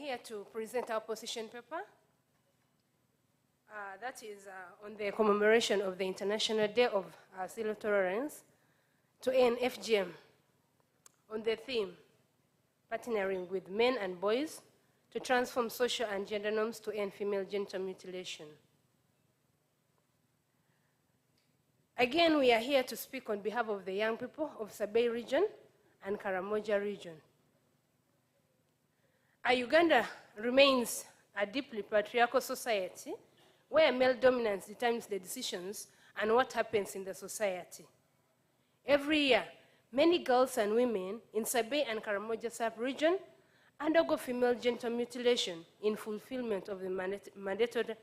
here to present our position paper. That is on the commemoration of the International Day of Zero Tolerance to end FGM, on the theme, partnering with men and boys to transform social and gender norms to end female genital mutilation. Again, we are here to speak on behalf of the young people of Sabei region and Karamoja region. Uganda remains a deeply patriarchal society where male dominance determines the decisions and what happens in the society. Every year, many girls and women in Sabei and Karamoja sub-region undergo female genital mutilation in fulfillment of the mandatory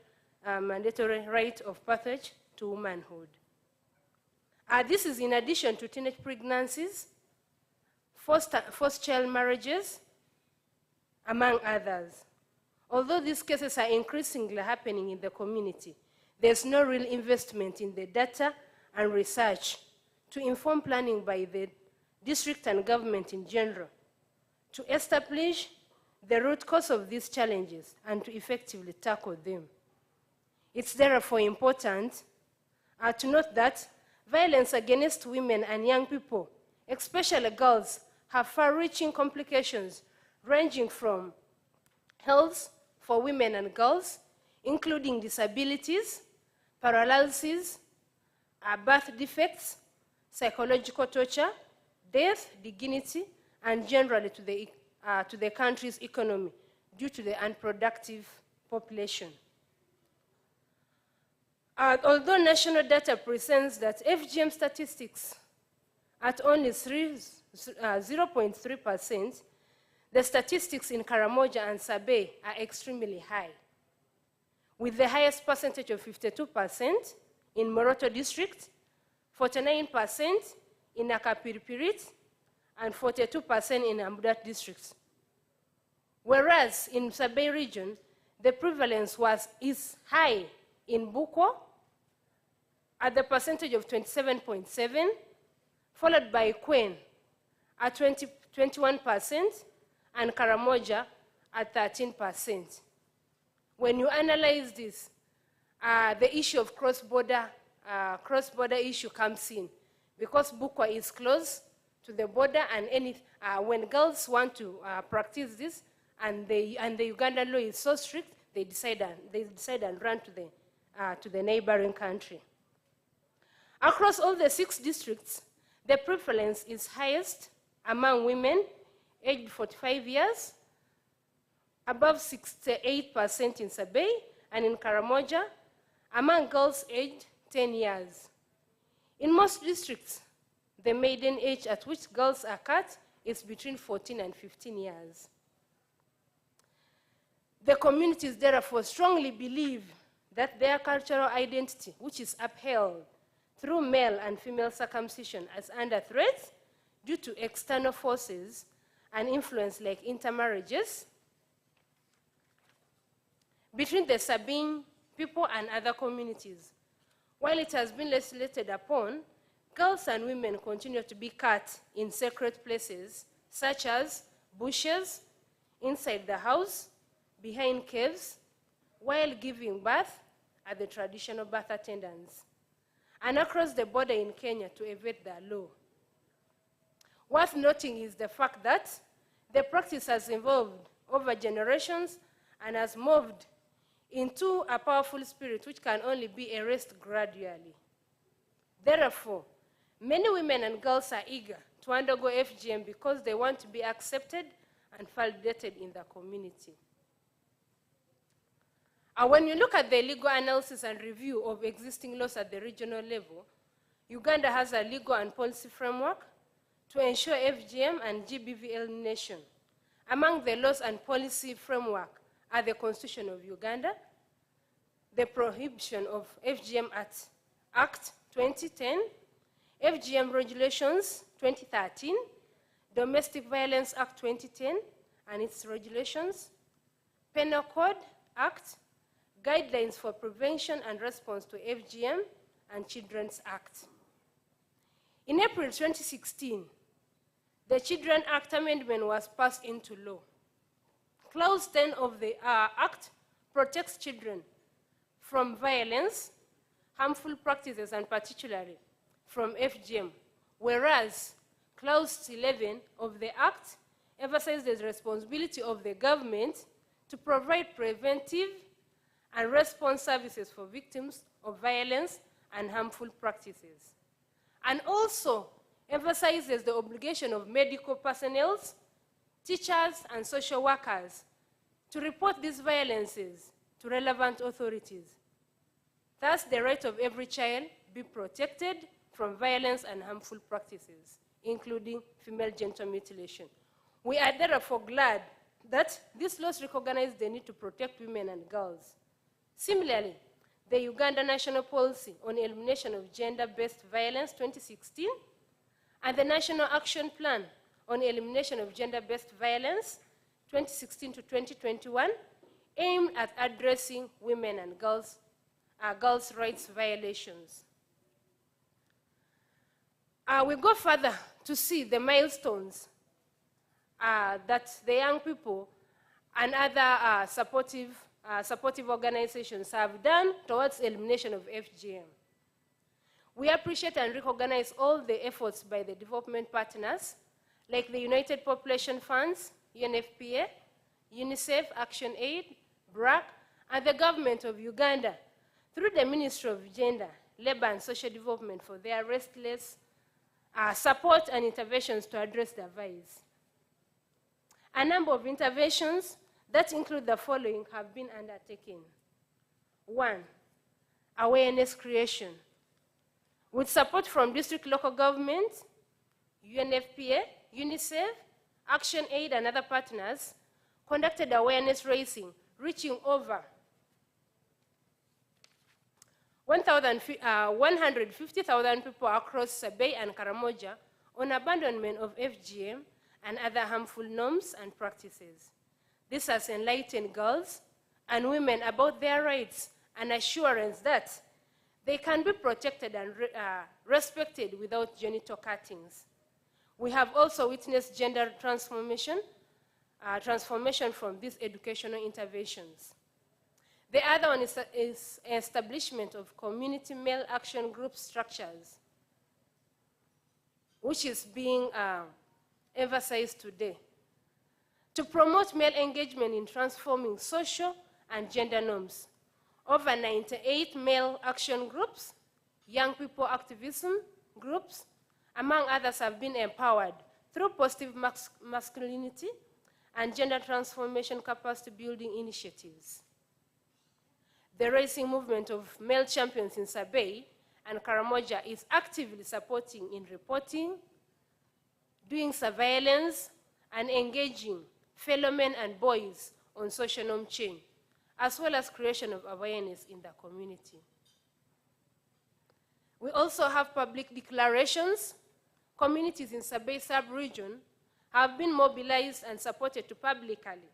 right of passage to womanhood. This is in addition to teenage pregnancies, forced child marriages, among others. Although these cases are increasingly happening in the community, there's no real investment in the data and research to inform planning by the district and government in general to establish the root cause of these challenges and to effectively tackle them. It's therefore important to note that violence against women and young people, especially girls, have far-reaching complications ranging from health for women and girls, including disabilities, paralysis, birth defects, psychological torture, death, dignity, and generally to the country's economy due to the unproductive population. Although national data presents that FGM statistics at only 0.3%, the statistics in Karamoja and Sabei are extremely high, with the highest percentage of 52% in Moroto district, 49% in Nakapiripirit, and 42% in Ambudat districts. Whereas in Sabei region, the prevalence is high in Buko at the percentage of 27.7, followed by Kwen at 21%, and Karamoja at 13%. When you analyze this, the issue of cross-border issue comes in, because Bukwa is close to the border, and when girls want to practice this, and the Ugandan law is so strict, they decide and run to the neighboring country. Across all the 6 districts, the prevalence is highest among women aged 45 years, above 68% in Sabei, and in Karamoja, among girls aged 10 years. In most districts, the maiden age at which girls are cut is between 14 and 15 years. The communities therefore strongly believe that their cultural identity, which is upheld through male and female circumcision, is under threat due to external forces and influence like intermarriages between the Sabine people and other communities. While it has been legislated upon, girls and women continue to be cut in sacred places such as bushes, inside the house, behind caves, while giving birth at the traditional birth attendants, and across the border in Kenya to evade the law. Worth noting is the fact that the practice has evolved over generations and has moved into a powerful spirit which can only be erased gradually. Therefore, many women and girls are eager to undergo FGM because they want to be accepted and validated in the community. When you look at the legal analysis and review of existing laws at the regional level, Uganda has a legal and policy framework to ensure FGM and GBV elimination. Among the laws and policy framework are the Constitution of Uganda, the Prohibition of FGM Act 2010, FGM Regulations 2013, Domestic Violence Act 2010 and its regulations, Penal Code Act, Guidelines for Prevention and Response to FGM, and Children's Act. In April 2016, the Children's Act amendment was passed into law, Clause 10 of the Act protects children from violence, harmful practices, and particularly from FGM, whereas Clause 11 of the Act emphasizes the responsibility of the government to provide preventive and response services for victims of violence and harmful practices, and also emphasizes the obligation of medical personnel, teachers, and social workers to report these violences to relevant authorities. Thus, the right of every child be protected from violence and harmful practices, including female genital mutilation. We are therefore glad that these laws recognize the need to protect women and girls. Similarly, the Uganda National Policy on Elimination of Gender-Based Violence 2016 and the National Action Plan on Elimination of Gender-Based Violence 2016 to 2021 aimed at addressing women and girls' rights violations. We go further to see the milestones that the young people and other supportive organizations have done towards elimination of FGM. We appreciate and recognize all the efforts by the development partners, like the United Population Funds, UNFPA, UNICEF, ActionAid, BRAC, and the government of Uganda, through the Ministry of Gender, Labor and Social Development, for their restless support and interventions to address the vice. A number of interventions that include the following have been undertaken. 1, awareness creation. With support from district local government, UNFPA, UNICEF, ActionAid, and other partners, conducted awareness raising, reaching over 150,000 people across Sabey and Karamoja on abandonment of FGM and other harmful norms and practices. This has enlightened girls and women about their rights and assurance that they can be protected and respected without genital cuttings. We have also witnessed gender transformation from these educational interventions. The other one is establishment of community male action group structures, which is being emphasized today, to promote male engagement in transforming social and gender norms. Over 98 male action groups, young people activism groups, among others, have been empowered through positive masculinity and gender transformation capacity building initiatives. The raising movement of male champions in Sabey and Karamoja is actively supporting in reporting, doing surveillance, and engaging fellow men and boys on social norm change, as well as creation of awareness in the community. We also have public declarations. Communities in Sabey sub-region have been mobilized and supported to publicly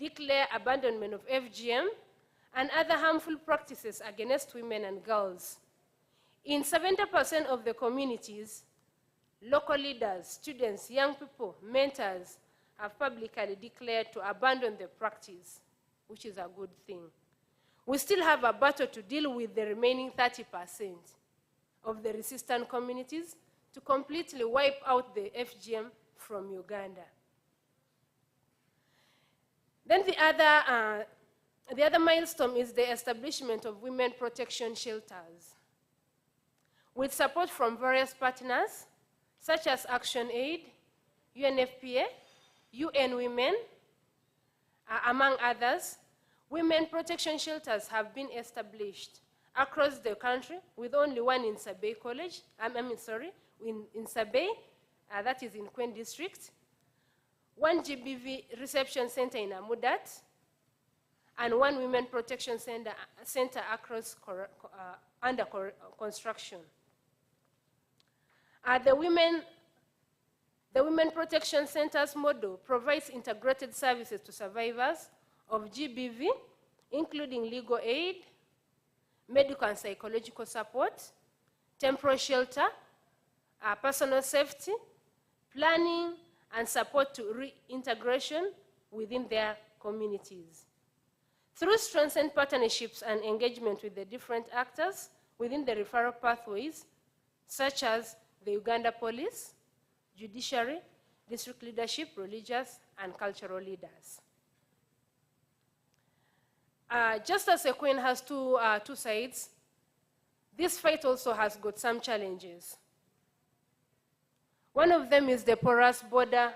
declare abandonment of FGM and other harmful practices against women and girls. In 70% of the communities, local leaders, students, young people, mentors have publicly declared to abandon the practice, which is a good thing. We still have a battle to deal with the remaining 30% of the resistant communities to completely wipe out the FGM from Uganda. Then the other milestone is the establishment of women protection shelters. With support from various partners, such as ActionAid, UNFPA, UN Women, among others, women protection shelters have been established across the country, with only one in Sabey College, in Sabey, that is in Kwen District, one GBV reception center in Amudat, and one women protection center across under construction. The Women Protection Centers model provides integrated services to survivors of GBV, including legal aid, medical and psychological support, temporary shelter, personal safety, planning, and support to reintegration within their communities. Through strengthened partnerships and engagement with the different actors within the referral pathways, such as the Uganda Police, judiciary, district leadership, religious, and cultural leaders. Just as a coin has two sides, this fight also has got some challenges. One of them is the porous borders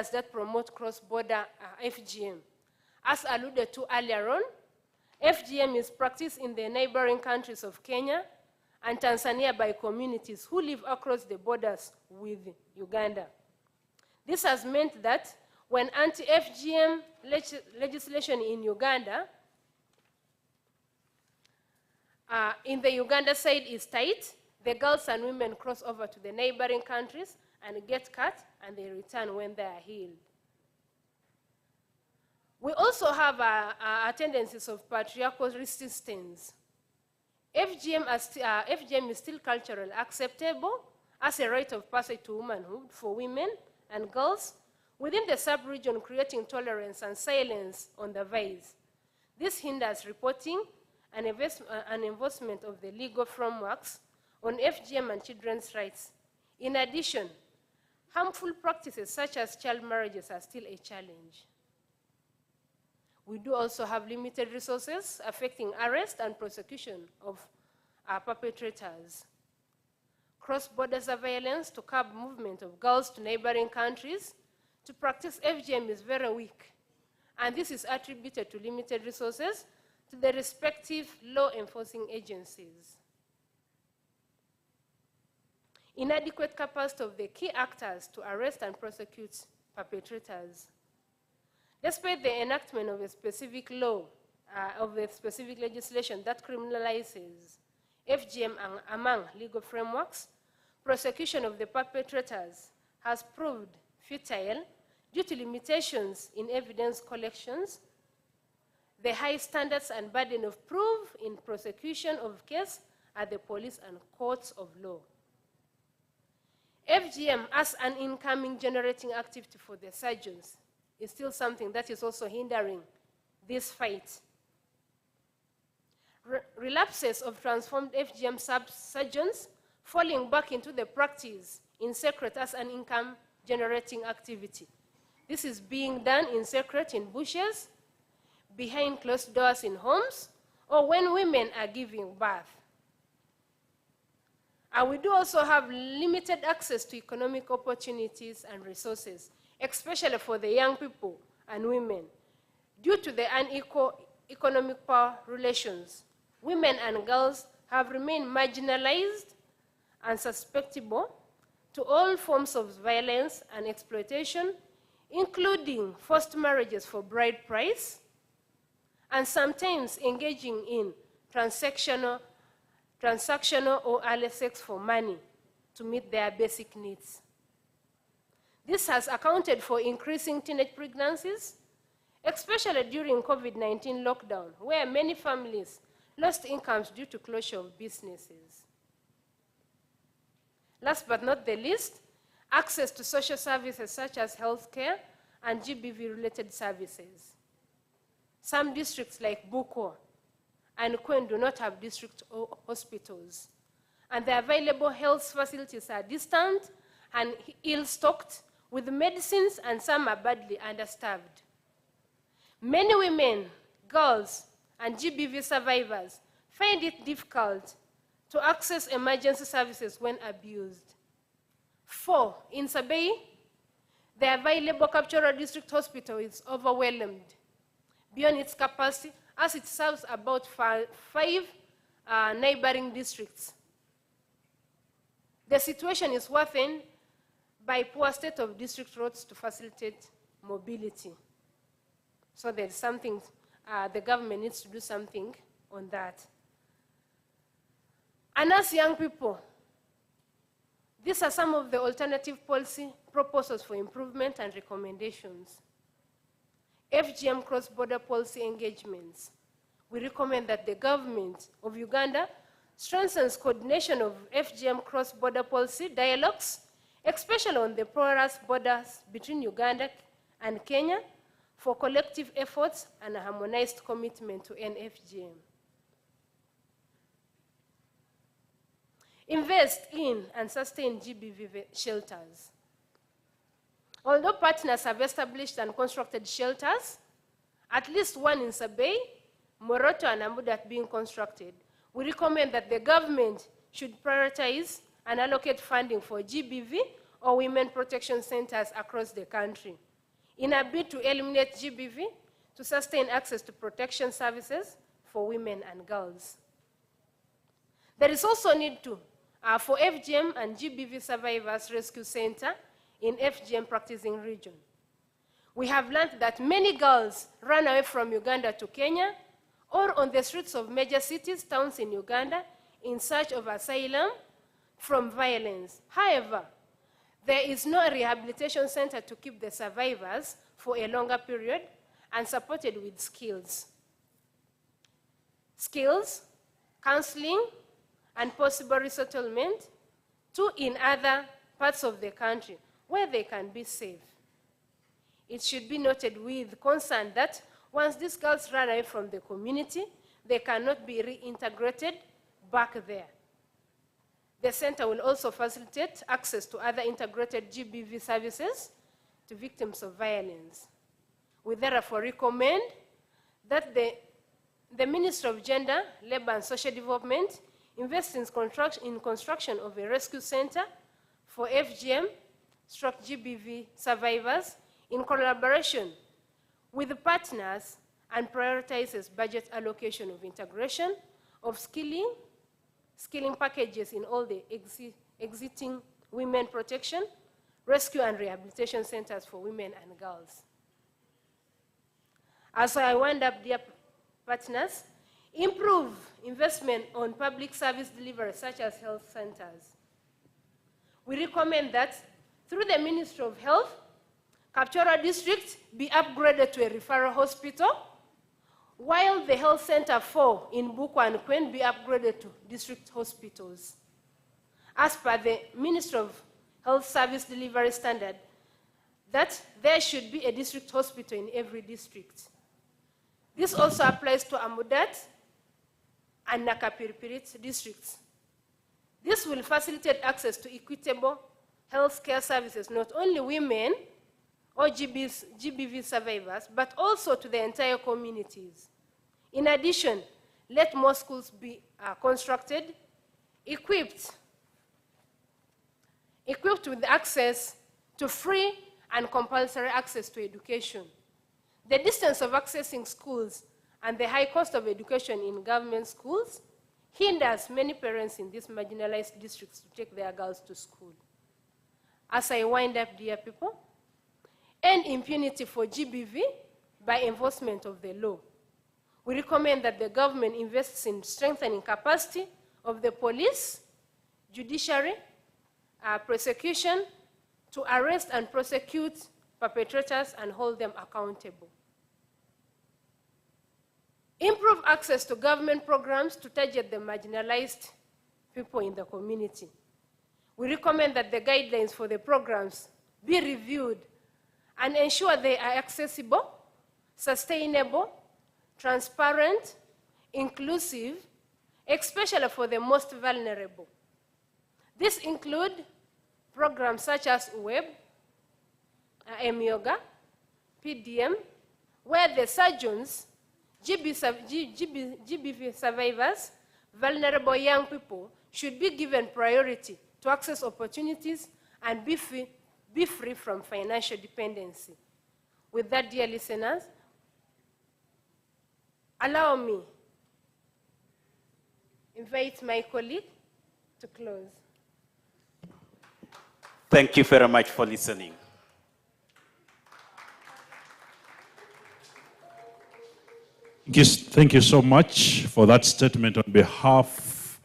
that promote cross-border FGM. As alluded to earlier on, FGM is practiced in the neighboring countries of Kenya and Tanzania by communities who live across the borders with Uganda. This has meant that when anti-FGM legislation in Uganda, in the Uganda side is tight, the girls and women cross over to the neighboring countries and get cut, and they return when they are healed. We also have tendencies of patriarchal resistance. FGM is still culturally acceptable as a rite of passage to womanhood for women and girls within the sub-region, creating tolerance and silence on the vice. This hinders reporting and enforcement of the legal frameworks on FGM and children's rights. In addition, harmful practices such as child marriages are still a challenge. We do also have limited resources affecting arrest and prosecution of perpetrators. Cross-border surveillance to curb movement of girls to neighboring countries to practice FGM is very weak, and this is attributed to limited resources to the respective law enforcing agencies. Inadequate capacity of the key actors to arrest and prosecute perpetrators. Despite the enactment of a specific law, of a specific legislation that criminalizes FGM among legal frameworks, prosecution of the perpetrators has proved futile due to limitations in evidence collections, the high standards and burden of proof in prosecution of case at the police and courts of law. FGM as an incoming generating activity for the surgeons is still something that is also hindering this fight. Relapses of transformed FGM surgeons falling back into the practice in secret as an income generating activity. This is being done in secret in bushes, behind closed doors in homes, or when women are giving birth. And we do also have limited access to economic opportunities and resources, especially for the young people and women. Due to the unequal economic power relations, women and girls have remained marginalized and susceptible to all forms of violence and exploitation, including forced marriages for bride price, and sometimes engaging in transactional or early sex for money to meet their basic needs. This has accounted for increasing teenage pregnancies, especially during COVID-19 lockdown, where many families lost incomes due to closure of businesses. Last but not the least, access to social services such as healthcare and GBV-related services. Some districts like Buko and Kwen do not have district hospitals, and the available health facilities are distant and ill-stocked with medicines, and some are badly understaffed. Many women, girls, and GBV survivors find it difficult to access emergency services when abused. 4, in Sabei, the available Captural District Hospital is overwhelmed beyond its capacity, as it serves about 5 neighboring districts. The situation is worsened by poor state of district roads to facilitate mobility. So there's something, the government needs to do something on that. And as young people, these are some of the alternative policy proposals for improvement and recommendations. FGM cross-border policy engagements. We recommend that the government of Uganda strengthens coordination of FGM cross-border policy dialogues, especially on the porous borders between Uganda and Kenya, for collective efforts and a harmonized commitment to end FGM. Invest in and sustain GBV shelters. Although partners have established and constructed shelters, at least one in Sabey, Moroto, and Amudat being constructed, we recommend that the government should prioritize and allocate funding for GBV or women protection centers across the country in a bid to eliminate GBV to sustain access to protection services for women and girls. There is also need to for FGM and GBV survivors rescue center in FGM practicing region. We have learned that many girls run away from Uganda to Kenya or on the streets of major cities, towns in Uganda in search of asylum from violence. However, there is no rehabilitation center to keep the survivors for a longer period and supported with skills. Skills, counseling, and possible resettlement to in other parts of the country where they can be safe. It should be noted with concern that once these girls run away from the community, they cannot be reintegrated back there. The center will also facilitate access to other integrated GBV services to victims of violence. We therefore recommend that the Ministry of Gender, Labor and Social Development invest in construction of a rescue center for FGM/GBV survivors in collaboration with the partners and prioritizes budget allocation of integration of skilling packages in all the existing women protection, rescue and rehabilitation centers for women and girls. As I wind up, dear partners, improve investment on public service delivery such as health centers. We recommend that through the Ministry of Health, Kapchorwa District be upgraded to a referral hospital, while the health center 4 in Bukwa and Kwen be upgraded to district hospitals. As per the Ministry of Health Service Delivery Standard, that there should be a district hospital in every district. This also applies to Amudat and Nakapiripirit districts. This will facilitate access to equitable health care services, not only women or GBV survivors, but also to the entire communities. In addition, let more schools be constructed, equipped with access to free and compulsory access to education. The distance of accessing schools and the high cost of education in government schools hinders many parents in these marginalized districts to take their girls to school. As I wind up, dear people, end impunity for GBV by enforcement of the law. We recommend that the government invests in strengthening capacity of the police, judiciary, prosecution, to arrest and prosecute perpetrators and hold them accountable. Improve access to government programs to target the marginalized people in the community. We recommend that the guidelines for the programs be reviewed and ensure they are accessible, sustainable, transparent, inclusive, especially for the most vulnerable. This include programs such as WEB, M-Yoga, PDM, where the surgeons, GBV survivors, vulnerable young people should be given priority to access opportunities and be free from financial dependency. With that, dear listeners, allow me invite my colleague to close. Thank you very much for listening. Thank you so much for that statement on behalf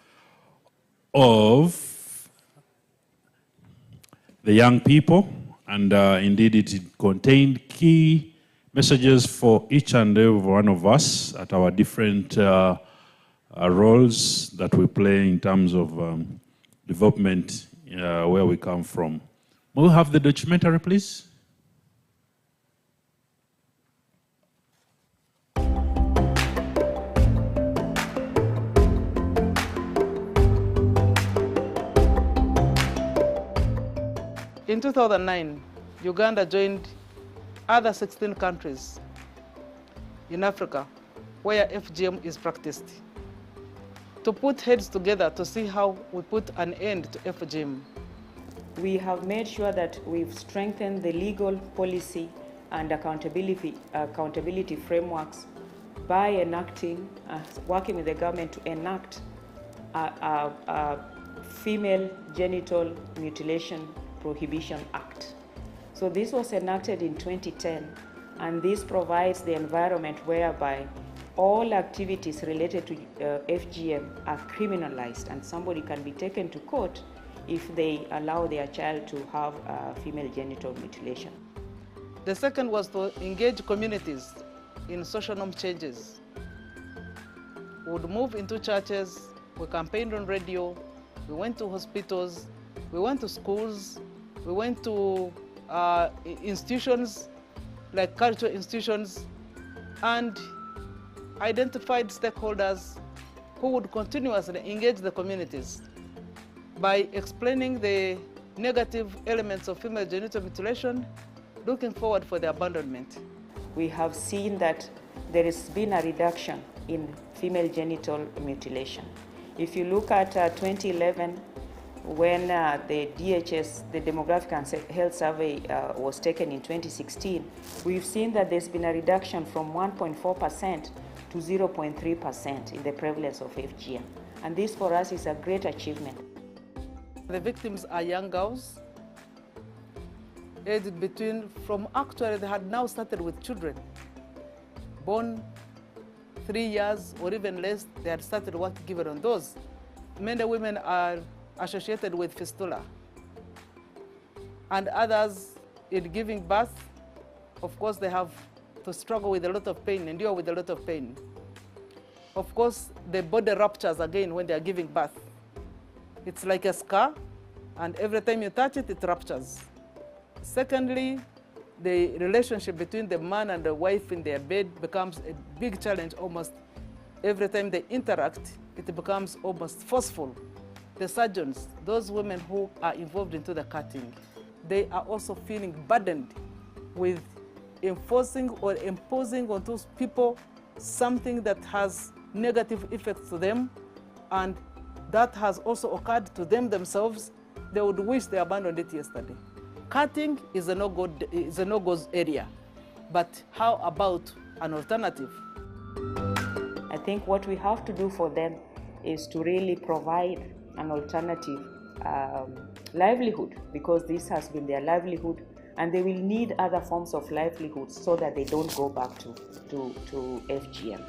of the young people, and indeed it contained key messages for each and every one of us at our different roles that we play in terms of development where we come from. May we have the documentary, please? In 2009, Uganda joined other 16 countries in Africa where FGM is practiced to put heads together to see how we put an end to FGM. We have made sure that we've strengthened the legal policy and accountability frameworks by enacting, working with the government to enact a Female Genital Mutilation Prohibition Act. So this was enacted in 2010, and this provides the environment whereby all activities related to FGM are criminalized, and somebody can be taken to court if they allow their child to have female genital mutilation. The second was to engage communities in social norm changes. We would move into churches, we campaigned on radio, we went to hospitals, we went to schools, we went to institutions like cultural institutions, and identified stakeholders who would continuously engage the communities by explaining the negative elements of female genital mutilation, looking forward for the abandonment. We have seen that there has been a reduction in female genital mutilation. If you look at 2011, when the DHS, the Demographic and Health Survey, was taken in 2016, we've seen that there's been a reduction from 1.4% to 0.3% in the prevalence of FGM. And this for us is a great achievement. The victims are young girls, aged actually they had now started with children, born 3 years or even less, they had started work given on those. Many women are associated with fistula, and others in giving birth, of course they have to struggle with a lot of pain, endure with a lot of pain. Of course, the body ruptures again when they are giving birth. It's like a scar, and every time you touch it, it ruptures. Secondly, the relationship between the man and the wife in their bed becomes a big challenge almost. Every time they interact, it becomes almost forceful. The surgeons, those women who are involved into the cutting, they are also feeling burdened with enforcing or imposing on those people something that has negative effects to them, and that has also occurred to them themselves. They would wish they abandoned it yesterday. Cutting is a no-go area, but how about an alternative? I think what we have to do for them is to really provide an alternative livelihood, because this has been their livelihood, and they will need other forms of livelihood so that they don't go back to FGM.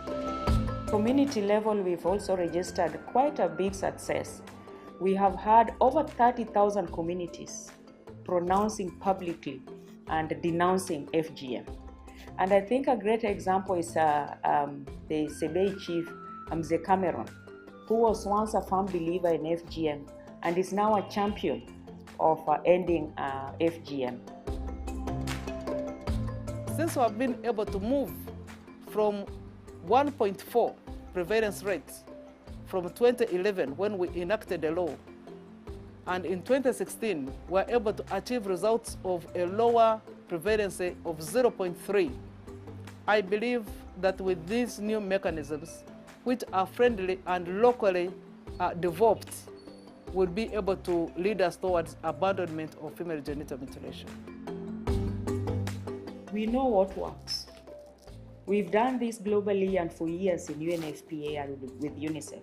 Community level, we've also registered quite a big success. We have had over 30,000 communities pronouncing publicly and denouncing FGM. And I think a great example is the Sebei chief, Mzee Cameron, who was once a firm believer in FGM and is now a champion of ending FGM. Since we have been able to move from 1.4 prevalence rates from 2011 when we enacted the law, and in 2016 we were able to achieve results of a lower prevalence of 0.3. I believe that with these new mechanisms, which are friendly and locally developed, will be able to lead us towards abandonment of female genital mutilation. We know what works. We've done this globally and for years in UNFPA and with UNICEF.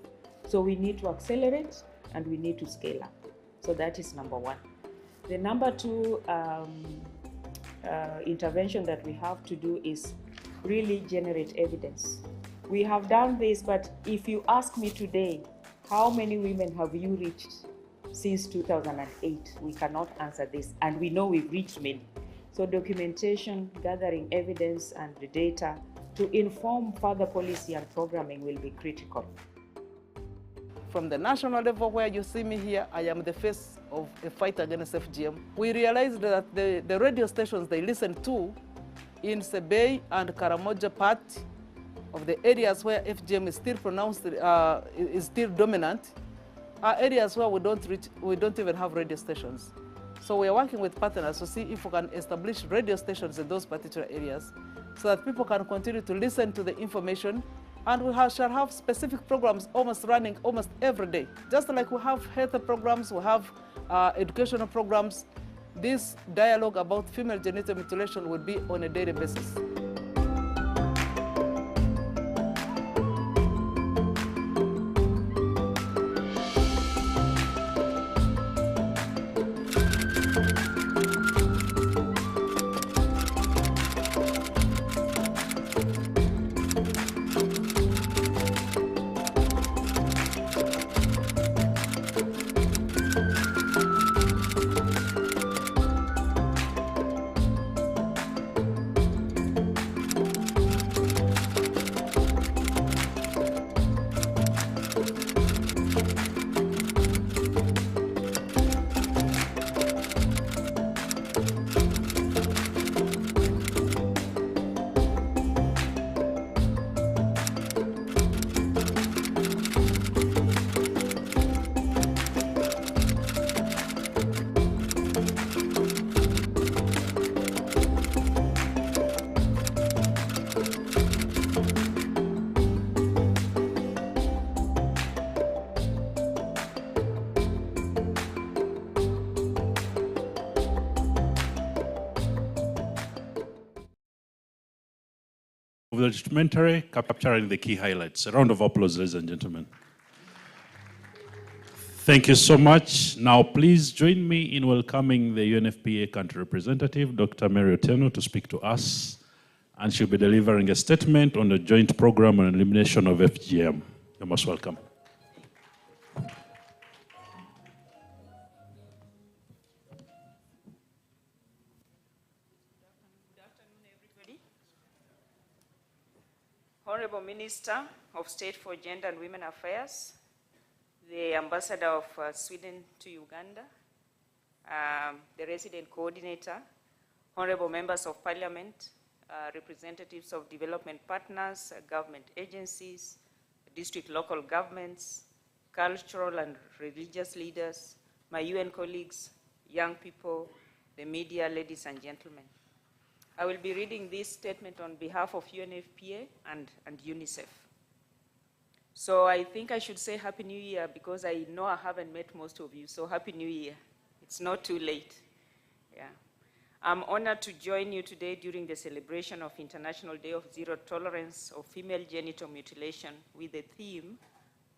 So we need to accelerate and we need to scale up. So that is number one. The number two intervention that we have to do is really generate evidence. We have done this, but if you ask me today, how many women have you reached since 2008? We cannot answer this, and we know we've reached many. So documentation, gathering evidence and the data to inform further policy and programming will be critical. From the national level where you see me here, I am the face of the fight against FGM. We realized that the radio stations they listen to in Sebei and Karamoja part of the areas where FGM is still pronounced, is still dominant, are areas where we don't even have radio stations. So we are working with partners to see if we can establish radio stations in those particular areas so that people can continue to listen to the information, and we shall have specific programs running almost every day. Just like we have health programs, we have educational programs, this dialogue about female genital mutilation will be on a daily basis. Of the documentary capturing the key highlights. A round of applause, ladies and gentlemen. Thank you so much. Now, please join me in welcoming the UNFPA country representative, Dr. Mary Otieno, to speak to us. And she'll be delivering a statement on the joint program on elimination of FGM. You're most welcome. Honorable Minister of State for Gender and Women Affairs, the Ambassador of Sweden to Uganda, the Resident Coordinator, Honorable Members of Parliament, representatives of development partners, government agencies, district local governments, cultural and religious leaders, my UN colleagues, young people, the media, ladies and gentlemen. I will be reading this statement on behalf of UNFPA and UNICEF. So I think I should say Happy New Year because I know I haven't met most of you, so Happy New Year. It's not too late. Yeah. I'm honored to join you today during the celebration of International Day of Zero Tolerance of Female Genital Mutilation with the theme,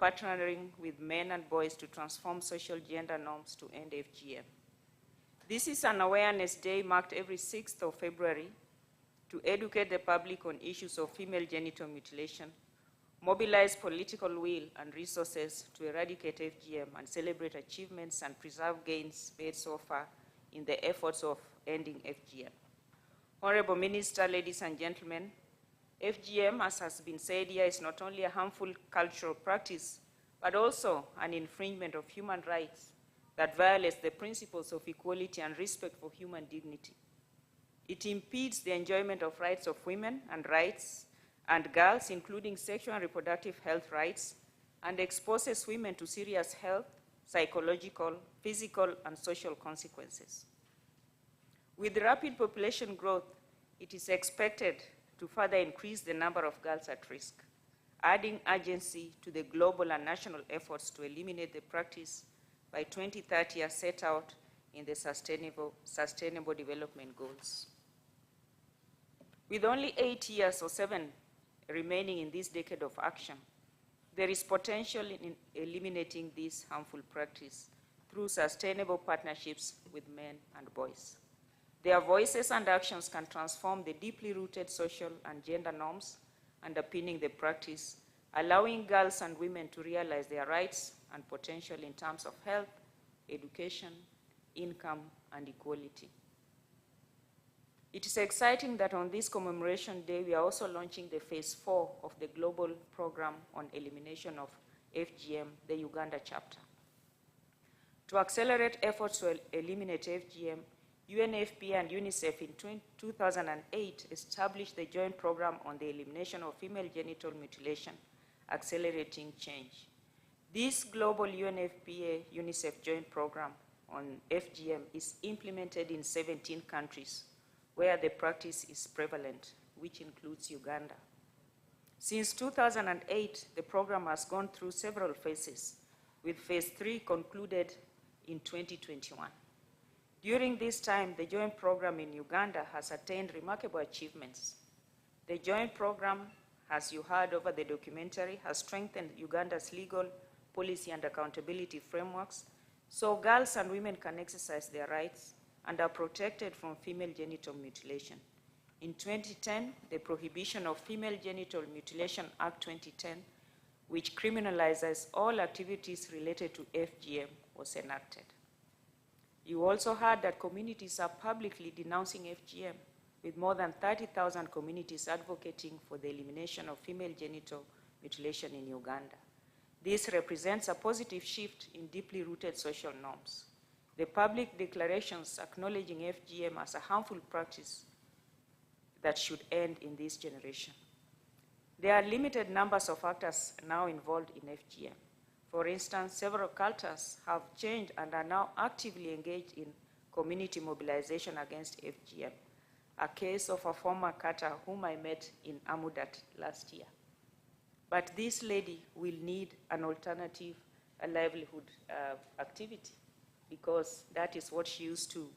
Partnering with Men and Boys to Transform Social Gender Norms to End FGM. This is an awareness day marked every 6th of February to educate the public on issues of female genital mutilation, mobilize political will and resources to eradicate FGM, and celebrate achievements and preserve gains made so far in the efforts of ending FGM. Honorable Minister, ladies and gentlemen, FGM, as has been said here, is not only a harmful cultural practice, but also an infringement of human rights that violates the principles of equality and respect for human dignity. It impedes the enjoyment of rights of women and rights and girls, including sexual and reproductive health rights, and exposes women to serious health, psychological, physical, and social consequences. With rapid population growth, it is expected to further increase the number of girls at risk, adding urgency to the global and national efforts to eliminate the practice by 2030 as set out in the Sustainable Development Goals. With only 8 years or 7 remaining in this decade of action, there is potential in eliminating this harmful practice through sustainable partnerships with men and boys. Their voices and actions can transform the deeply rooted social and gender norms underpinning the practice, allowing girls and women to realize their rights and potential in terms of health, education, income, and equality. It is exciting that on this commemoration day, we are also launching the phase 4 of the global program on elimination of FGM, the Uganda chapter. To accelerate efforts to eliminate FGM, UNFPA and UNICEF in 2008 established the joint program on the elimination of female genital mutilation, accelerating change. This global UNFPA-UNICEF joint program on FGM is implemented in 17 countries where the practice is prevalent, which includes Uganda. Since 2008, the program has gone through several phases, with phase 3 concluded in 2021. During this time, the joint program in Uganda has attained remarkable achievements. The joint program, as you heard over the documentary, has strengthened Uganda's legal, policy, and accountability frameworks, so girls and women can exercise their rights and are protected from female genital mutilation. In 2010, the Prohibition of Female Genital Mutilation Act 2010, which criminalizes all activities related to FGM, was enacted. You also heard that communities are publicly denouncing FGM, with more than 30,000 communities advocating for the elimination of female genital mutilation in Uganda. This represents a positive shift in deeply rooted social norms. The public declarations acknowledging FGM as a harmful practice that should end in this generation. There are limited numbers of actors now involved in FGM. For instance, several cultures have changed and are now actively engaged in community mobilization against FGM, a case of a former Kata whom I met in Amudat last year. But this lady will need an alternative, a livelihood activity, because that is what she used to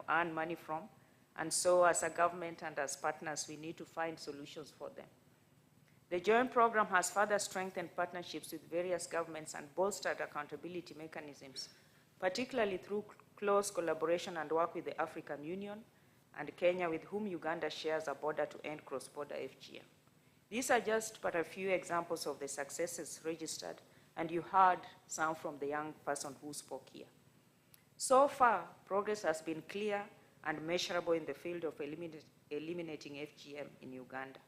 earn money from. And so as a government and as partners, we need to find solutions for them. The joint program has further strengthened partnerships with various governments and bolstered accountability mechanisms, particularly through close collaboration and work with the African Union and Kenya, with whom Uganda shares a border to end cross-border FGM. These are just but a few examples of the successes registered, and you heard some from the young person who spoke here. So far, progress has been clear and measurable in the field of eliminating FGM in Uganda.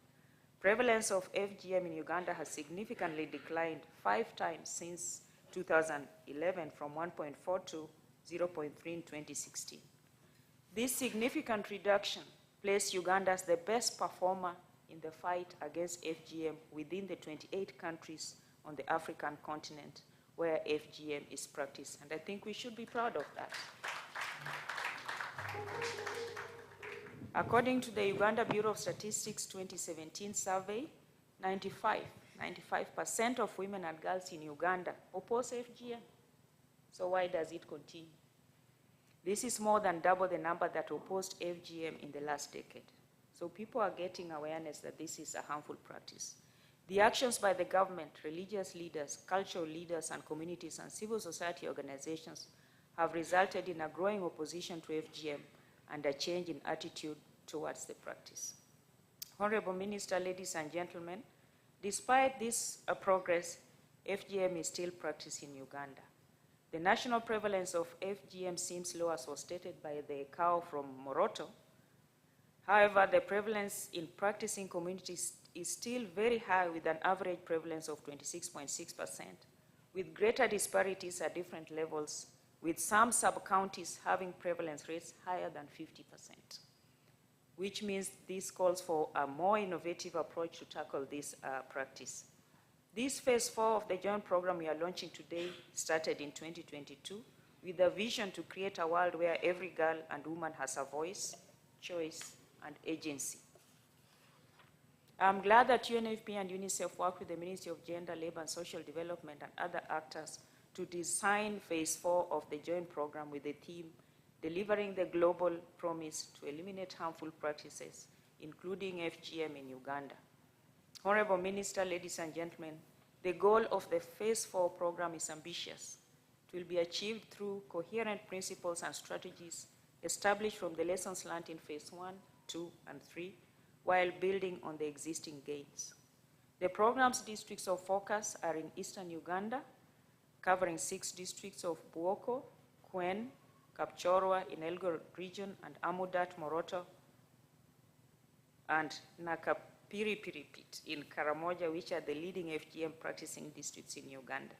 Prevalence of FGM in Uganda has significantly declined 5 times since 2011, from 1.4 to 0.3 in 2016. This significant reduction placed Uganda as the best performer in the fight against FGM within the 28 countries on the African continent where FGM is practiced, and I think we should be proud of that. According to the Uganda Bureau of Statistics 2017 survey, 95% of women and girls in Uganda oppose FGM. So why does it continue? This is more than double the number that opposed FGM in the last decade. So people are getting awareness that this is a harmful practice. The actions by the government, religious leaders, cultural leaders, and communities and civil society organizations have resulted in a growing opposition to FGM and a change in attitude towards the practice. Honorable Minister, ladies and gentlemen, despite this progress, FGM is still practiced in Uganda. The national prevalence of FGM seems low, as was stated by the cow from Moroto. However, the prevalence in practicing communities is still very high, with an average prevalence of 26.6%, with greater disparities at different levels, with some sub-counties having prevalence rates higher than 50%, which means this calls for a more innovative approach to tackle this practice. This phase 4 of the joint program we are launching today started in 2022 with a vision to create a world where every girl and woman has a voice, choice, and agency. I'm glad that UNFPA and UNICEF work with the Ministry of Gender, Labor and Social Development and other actors to design phase 4 of the joint program with the theme, delivering the global promise to eliminate harmful practices, including FGM in Uganda. Honorable Minister, ladies and gentlemen, the goal of the phase 4 program is ambitious. It will be achieved through coherent principles and strategies established from the lessons learned in phase 1, 2, and 3, while building on the existing gains. The program's districts of focus are in eastern Uganda, covering 6 districts of Buoko, Kwen, Kapchorwa in Elgon region, and Amudat, Moroto, and Nakapiripiripit in Karamoja, which are the leading FGM practicing districts in Uganda.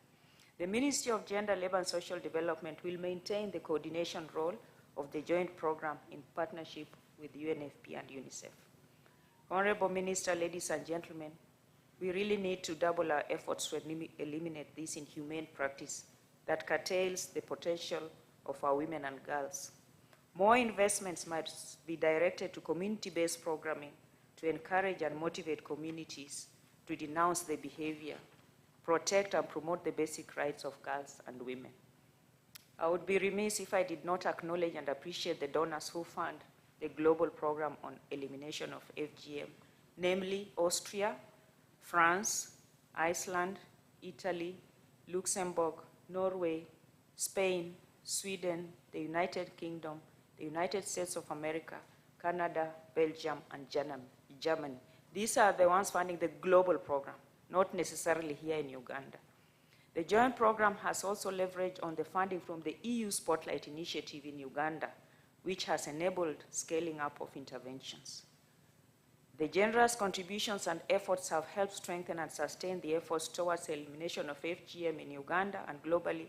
The Ministry of Gender, Labor and Social Development will maintain the coordination role of the joint program in partnership with UNFPA and UNICEF. Honorable Minister, ladies and gentlemen, we really need to double our efforts to eliminate this inhumane practice that curtails the potential of our women and girls. More investments must be directed to community-based programming to encourage and motivate communities to denounce the behavior, protect and promote the basic rights of girls and women. I would be remiss if I did not acknowledge and appreciate the donors who fund the global program on elimination of FGM, namely Austria, France, Iceland, Italy, Luxembourg, Norway, Spain, Sweden, the United Kingdom, the United States of America, Canada, Belgium, and Germany. These are the ones funding the global program, not necessarily here in Uganda. The joint program has also leveraged on the funding from the EU Spotlight Initiative in Uganda, which has enabled scaling up of interventions. The generous contributions and efforts have helped strengthen and sustain the efforts towards the elimination of FGM in Uganda and globally,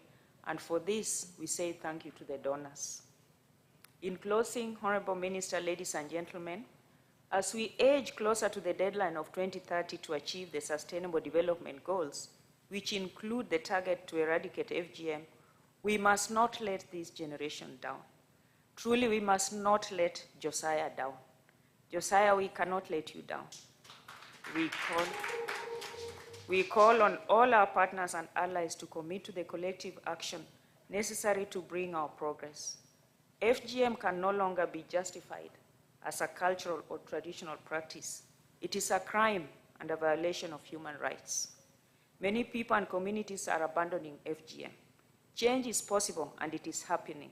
and for this, we say thank you to the donors. In closing, Honorable Minister, ladies and gentlemen, as we age closer to the deadline of 2030 to achieve the Sustainable Development Goals, which include the target to eradicate FGM, we must not let this generation down. Truly, we must not let Josiah down. Josiah, we cannot let you down. We call on all our partners and allies to commit to the collective action necessary to bring our progress. FGM can no longer be justified as a cultural or traditional practice. It is a crime and a violation of human rights. Many people and communities are abandoning FGM. Change is possible and it is happening.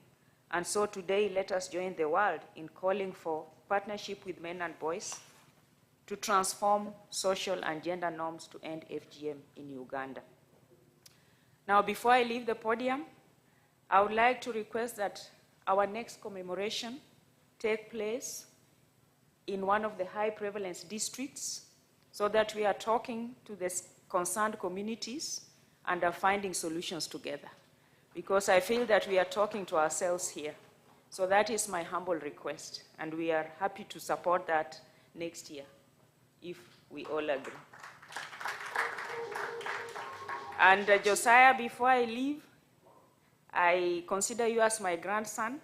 And so today, let us join the world in calling for partnership with men and boys to transform social and gender norms to end FGM in Uganda. Now, before I leave the podium, I would like to request that our next commemoration take place in one of the high prevalence districts so that we are talking to the concerned communities and are finding solutions together. Because I feel that we are talking to ourselves here. So that is my humble request, and we are happy to support that next year, if we all agree. And Josiah, before I leave, I consider you as my grandson,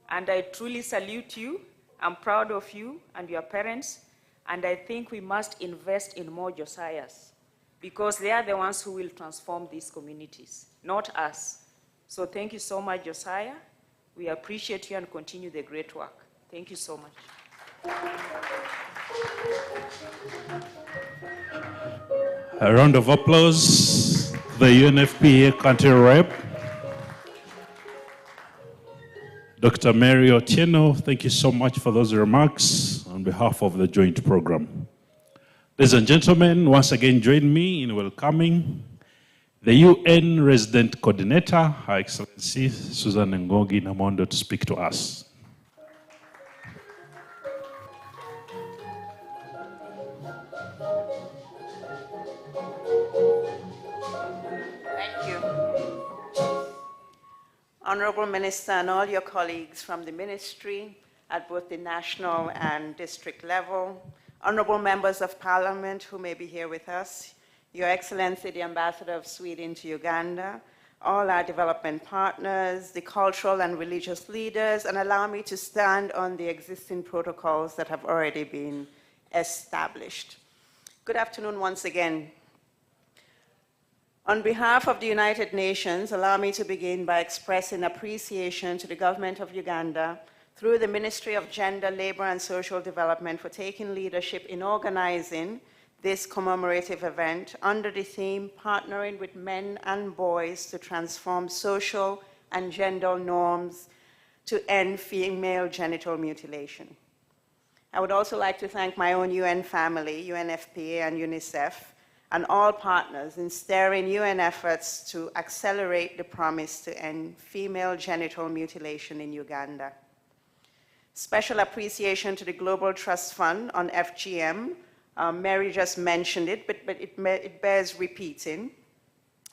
and I truly salute you. I'm proud of you and your parents, and I think we must invest in more Josiahs, because they are the ones who will transform these communities, not us. So thank you so much, Josiah. We appreciate you and continue the great work. Thank you so much. A round of applause, the UNFPA country rep. Dr. Mary Otieno, thank you so much for those remarks on behalf of the joint program. Ladies and gentlemen, once again, join me in welcoming the UN Resident Coordinator, Her Excellency Susan Ngogi Namondo, to speak to us. Thank you. Honorable Minister and all your colleagues from the ministry at both the national and district level, honorable members of parliament who may be here with us, Your Excellency, the Ambassador of Sweden to Uganda, all our development partners, the cultural and religious leaders, and allow me to stand on the existing protocols that have already been established. Good afternoon once again. On behalf of the United Nations, allow me to begin by expressing appreciation to the government of Uganda through the Ministry of Gender, Labor and Social Development for taking leadership in organizing this commemorative event under the theme, Partnering with Men and Boys to Transform Social and Gender Norms to End Female Genital Mutilation. I would also like to thank my own UN family, UNFPA and UNICEF, and all partners in steering UN efforts to accelerate the promise to end female genital mutilation in Uganda. Special appreciation to the Global Trust Fund on FGM. Mary just mentioned it, but it bears repeating.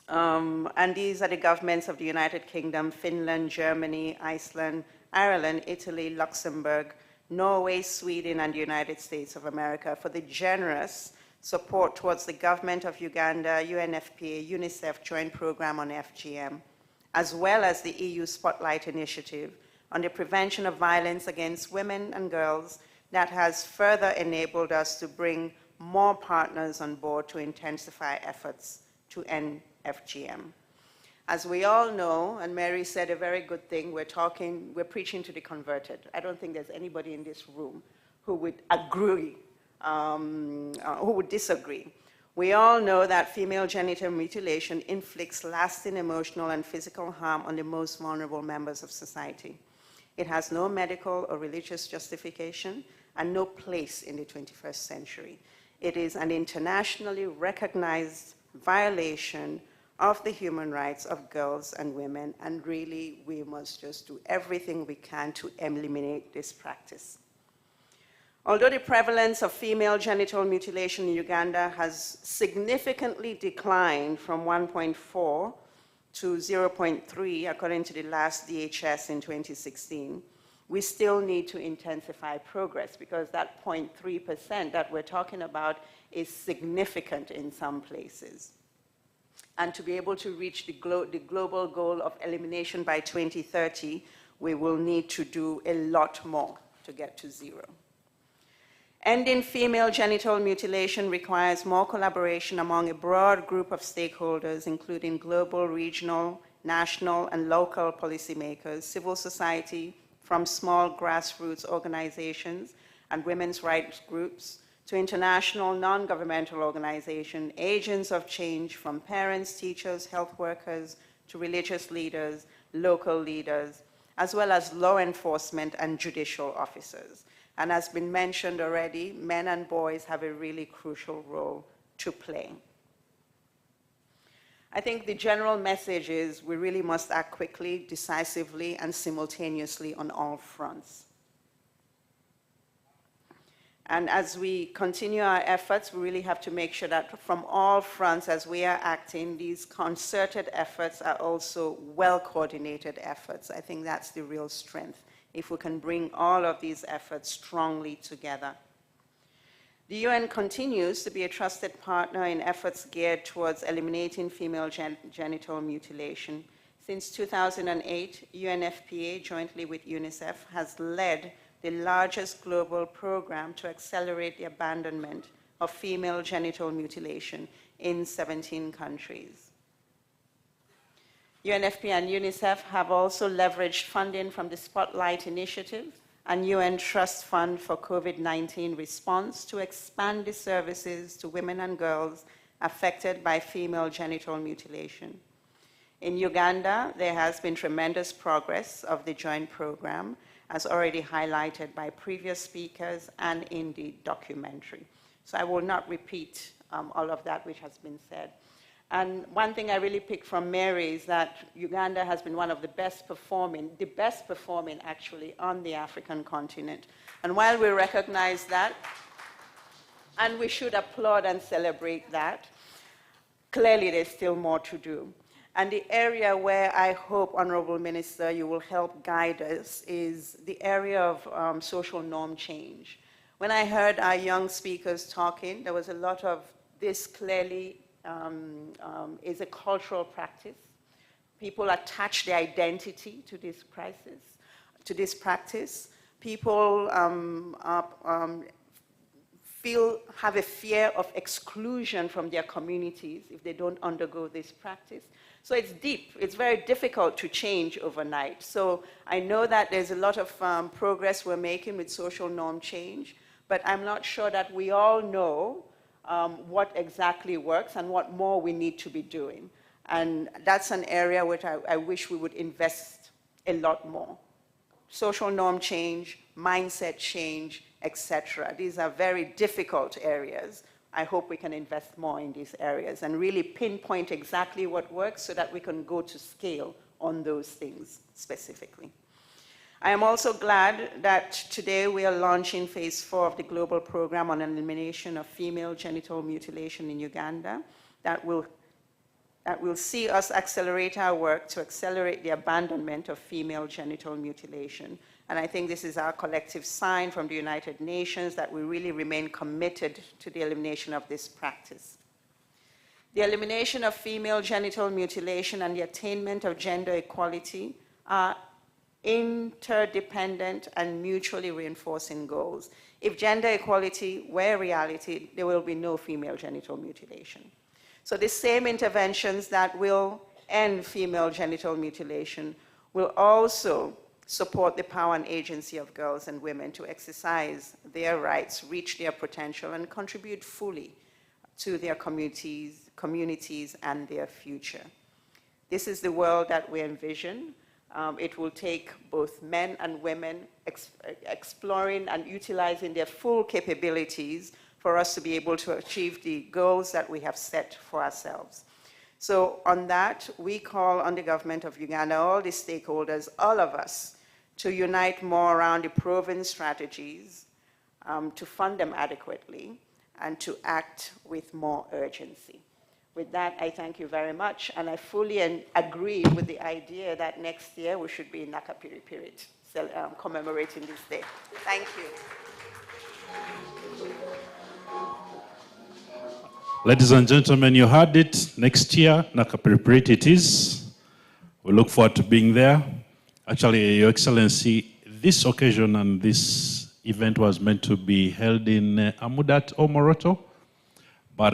And these are the governments of the United Kingdom, Finland, Germany, Iceland, Ireland, Italy, Luxembourg, Norway, Sweden, and the United States of America for the generous support towards the government of Uganda, UNFPA, UNICEF joint program on FGM, as well as the EU Spotlight Initiative on the prevention of violence against women and girls that has further enabled us to bring more partners on board to intensify efforts to end FGM. As we all know, and Mary said a very good thing, we're preaching to the converted. I don't think there's anybody in this room who would agree, who would disagree. We all know that female genital mutilation inflicts lasting emotional and physical harm on the most vulnerable members of society. It has no medical or religious justification and no place in the 21st century. It is an internationally recognized violation of the human rights of girls and women, and really we must just do everything we can to eliminate this practice. Although the prevalence of female genital mutilation in Uganda has significantly declined from 1.4 to 0.3, according to the last DHS in 2016, we still need to intensify progress, because that 0.3% that we're talking about is significant in some places. And to be able to reach the global goal of elimination by 2030, we will need to do a lot more to get to zero. Ending female genital mutilation requires more collaboration among a broad group of stakeholders, including global, regional, national, and local policymakers, civil society, from small grassroots organizations and women's rights groups, to international non-governmental organizations, agents of change, from parents, teachers, health workers, to religious leaders, local leaders, as well as law enforcement and judicial officers. And as been mentioned already, men and boys have a really crucial role to play. I think the general message is we really must act quickly, decisively, and simultaneously on all fronts. And as we continue our efforts, we really have to make sure that from all fronts, as we are acting, these concerted efforts are also well-coordinated efforts. I think that's the real strength, if we can bring all of these efforts strongly together. The UN continues to be a trusted partner in efforts geared towards eliminating female genital mutilation. Since 2008, UNFPA, jointly with UNICEF, has led the largest global program to accelerate the abandonment of female genital mutilation in 17 countries. UNFPA and UNICEF have also leveraged funding from the Spotlight Initiative and UN Trust Fund for COVID-19 response to expand the services to women and girls affected by female genital mutilation. In Uganda, there has been tremendous progress of the joint program, as already highlighted by previous speakers and in the documentary. So I will not repeat all of that which has been said. And one thing I really picked from Mary is that Uganda has been one of the best performing actually on the African continent. And while we recognize that, and we should applaud and celebrate that, clearly there's still more to do. And the area where I hope, Honorable Minister, you will help guide us is the area of social norm change. When I heard our young speakers talking, there was a lot of this clearly is a cultural practice. People attach their identity to this crisis, to this practice. People have a fear of exclusion from their communities if they don't undergo this practice. So it's deep. It's very difficult to change overnight. So I know that there's a lot of progress we're making with social norm change, but I'm not sure that we all know what exactly works and what more we need to be doing. And that's an area which I wish we would invest a lot more. Social norm change, mindset change, etc. These are very difficult areas. I hope we can invest more in these areas and really pinpoint exactly what works so that we can go to scale on those things specifically. I am also glad that today we are launching phase 4 of the global program on elimination of female genital mutilation in Uganda that will see us accelerate our work to accelerate the abandonment of female genital mutilation. And I think this is our collective sign from the United Nations that we really remain committed to the elimination of this practice. The elimination of female genital mutilation and the attainment of gender equality are interdependent and mutually reinforcing goals. If gender equality were reality, there will be no female genital mutilation. So the same interventions that will end female genital mutilation will also support the power and agency of girls and women to exercise their rights, reach their potential, and contribute fully to their communities and their future. This is the world that we envision. It will take both men and women exploring and utilizing their full capabilities for us to be able to achieve the goals that we have set for ourselves. So on that, we call on the government of Uganda, all the stakeholders, all of us, to unite more around the proven strategies, to fund them adequately, and to act with more urgency. With that, I thank you very much, and I fully agree with the idea that next year we should be in Nakapiri commemorating this day. Thank you. Ladies and gentlemen, you heard it. Next year, Nakapiri it is. We look forward to being there. Actually, Your Excellency, this occasion and this event was meant to be held in Amudat or Moroto, but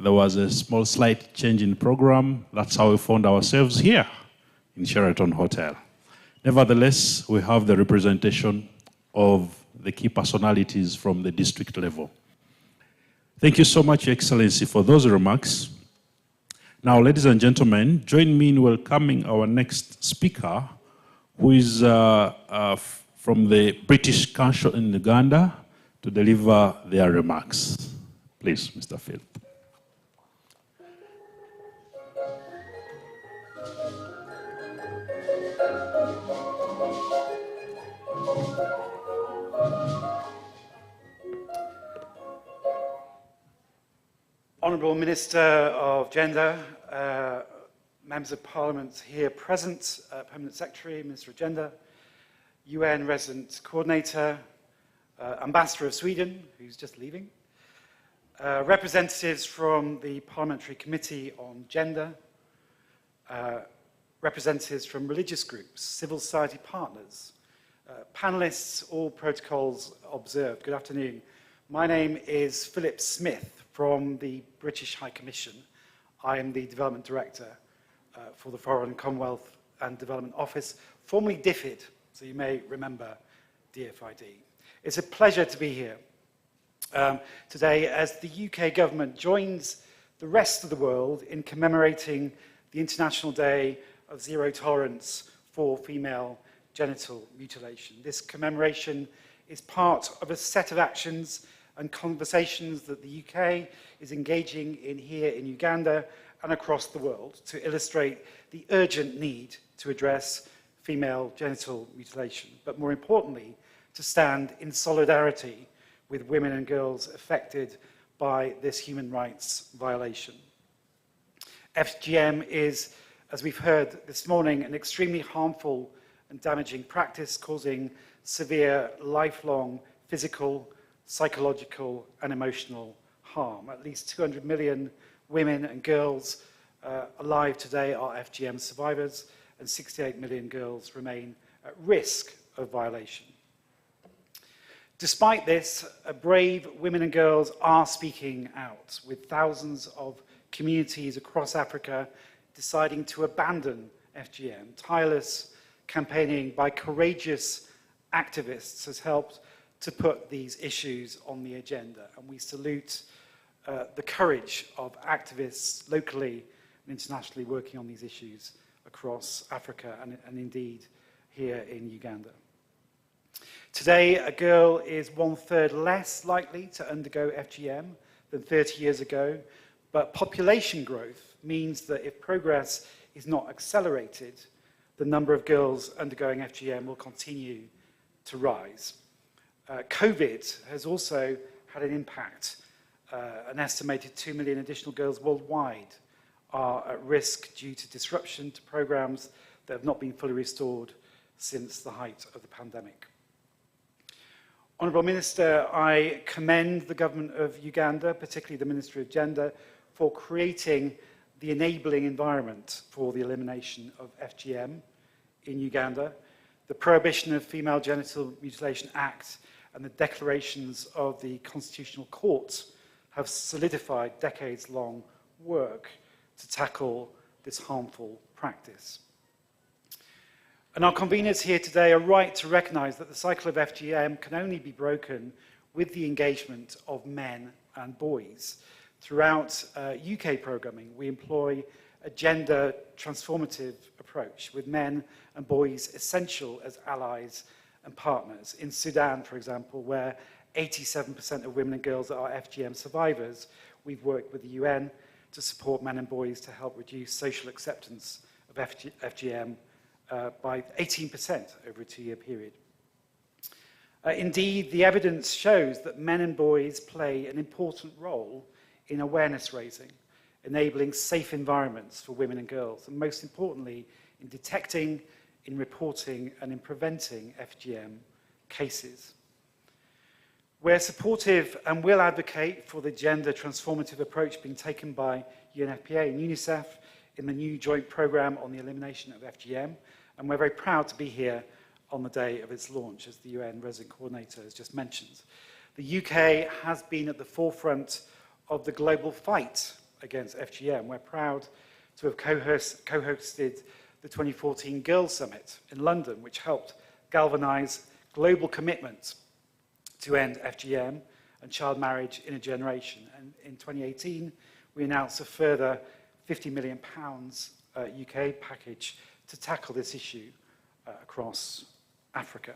there was a small slight change in program. That's how we found ourselves here in Sheraton Hotel. Nevertheless, we have the representation of the key personalities from the district level. Thank you so much, Your Excellency, for those remarks. Now, ladies and gentlemen, join me in welcoming our next speaker, who is from the British Council in Uganda, to deliver their remarks. Please, Mr. Phil. Honourable Minister of Gender, Members of Parliament here present, Permanent Secretary, Minister of Gender, UN Resident Coordinator, Ambassador of Sweden, who's just leaving, representatives from the Parliamentary Committee on Gender, representatives from religious groups, civil society partners, panellists, all protocols observed. Good afternoon. My name is Philip Smith from the British High Commission. I am the Development Director for the Foreign, Commonwealth and Development Office, formerly DFID, so you may remember DFID. It's a pleasure to be here today as the UK government joins the rest of the world in commemorating the International Day of Zero Tolerance for Female Genital Mutilation. This commemoration is part of a set of actions and conversations that the UK is engaging in here in Uganda and across the world to illustrate the urgent need to address female genital mutilation, but more importantly, to stand in solidarity with women and girls affected by this human rights violation. FGM is, as we've heard this morning, an extremely harmful and damaging practice causing severe, lifelong physical, psychological and emotional harm. At least 200 million women and girls alive today are FGM survivors, and 68 million girls remain at risk of violation. Despite this, brave women and girls are speaking out, with thousands of communities across Africa deciding to abandon FGM. Tireless campaigning by courageous activists has helped to put these issues on the agenda, and we salute the courage of activists locally and internationally working on these issues across Africa and indeed here in Uganda. Today, a girl is 1/3 less likely to undergo FGM than 30 years ago, but population growth means that if progress is not accelerated, the number of girls undergoing FGM will continue to rise. COVID has also had an impact. An estimated 2 million additional girls worldwide are at risk due to disruption to programs that have not been fully restored since the height of the pandemic. Honourable Minister, I commend the government of Uganda, particularly the Ministry of Gender, for creating the enabling environment for the elimination of FGM in Uganda. The Prohibition of Female Genital Mutilation Act and the declarations of the Constitutional Court have solidified decades-long work to tackle this harmful practice. And our conveners here today are right to recognise that the cycle of FGM can only be broken with the engagement of men and boys. Throughout UK programming, we employ a gender transformative approach with men and boys essential as allies and partners. In Sudan, for example, where 87% of women and girls are FGM survivors, we've worked with the UN to support men and boys to help reduce social acceptance of FGM by 18% over a 2-year period. Indeed, the evidence shows that men and boys play an important role in awareness raising, enabling safe environments for women and girls, and most importantly, in detecting, in reporting, and in preventing FGM cases. We're supportive and will advocate for the gender transformative approach being taken by UNFPA and UNICEF in the new joint programme on the elimination of FGM, and we're very proud to be here on the day of its launch, as the UN Resident Coordinator has just mentioned. The UK has been at the forefront of the global fight against FGM. We're proud to have co-hosted the 2014 Girls Summit in London, which helped galvanise global commitment to end FGM and child marriage in a generation. And in 2018, we announced a further £50 million UK package to tackle this issue across Africa.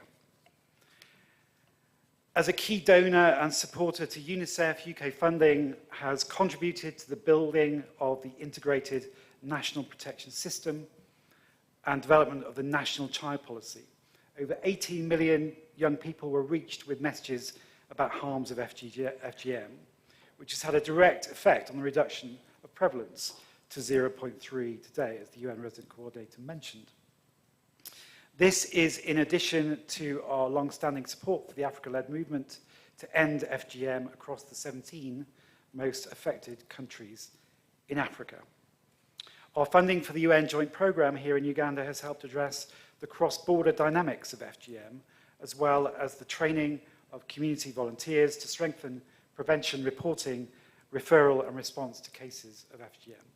As a key donor and supporter to UNICEF, UK funding has contributed to the building of the integrated national protection system and development of the national child policy. Over 18 million young people were reached with messages about harms of FGM, which has had a direct effect on the reduction of prevalence to 0.3 today, as the UN Resident Coordinator mentioned. This is in addition to our long-standing support for the Africa-led movement to end FGM across the 17 most affected countries in Africa. Our funding for the UN Joint Programme here in Uganda has helped address the cross-border dynamics of FGM, as well as the training of community volunteers to strengthen prevention, reporting, referral and response to cases of FGM.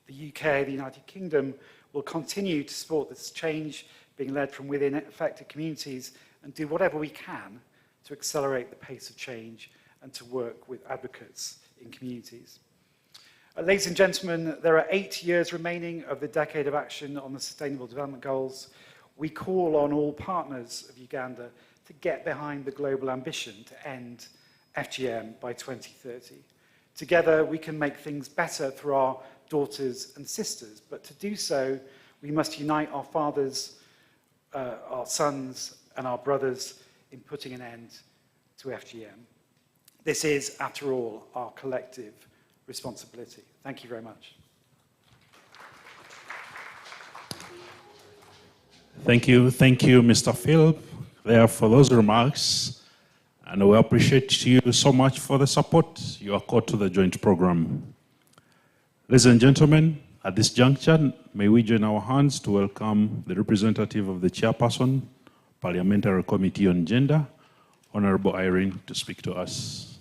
The UK, the United Kingdom, will continue to support this change being led from within affected communities and do whatever we can to accelerate the pace of change and to work with advocates in communities. Ladies and gentlemen, there are 8 years remaining of the decade of action on the Sustainable Development Goals. We call on all partners of Uganda to get behind the global ambition to end FGM by 2030. Together, we can make things better for our daughters and sisters, but to do so, we must unite our fathers, our sons, and our brothers in putting an end to FGM. This is, after all, our collective responsibility. Thank you very much. Thank you, Mr. Philip, there for those remarks, and we appreciate you so much for the support you accord to the joint program. Ladies and gentlemen, at this juncture, may we join our hands to welcome the representative of the Chairperson, Parliamentary Committee on Gender, Honorable Irene, to speak to us.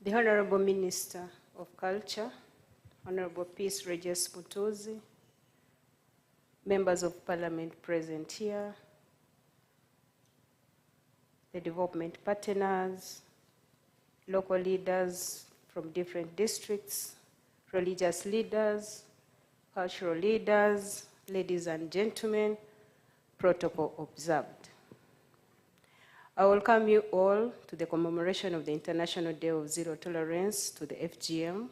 The Honorable Minister of Culture, Honorable Peace Regis Mutozi, members of Parliament present here, the development partners, local leaders from different districts, religious leaders, cultural leaders, ladies and gentlemen, protocol observed. I welcome you all to the commemoration of the International Day of Zero Tolerance to the FGM.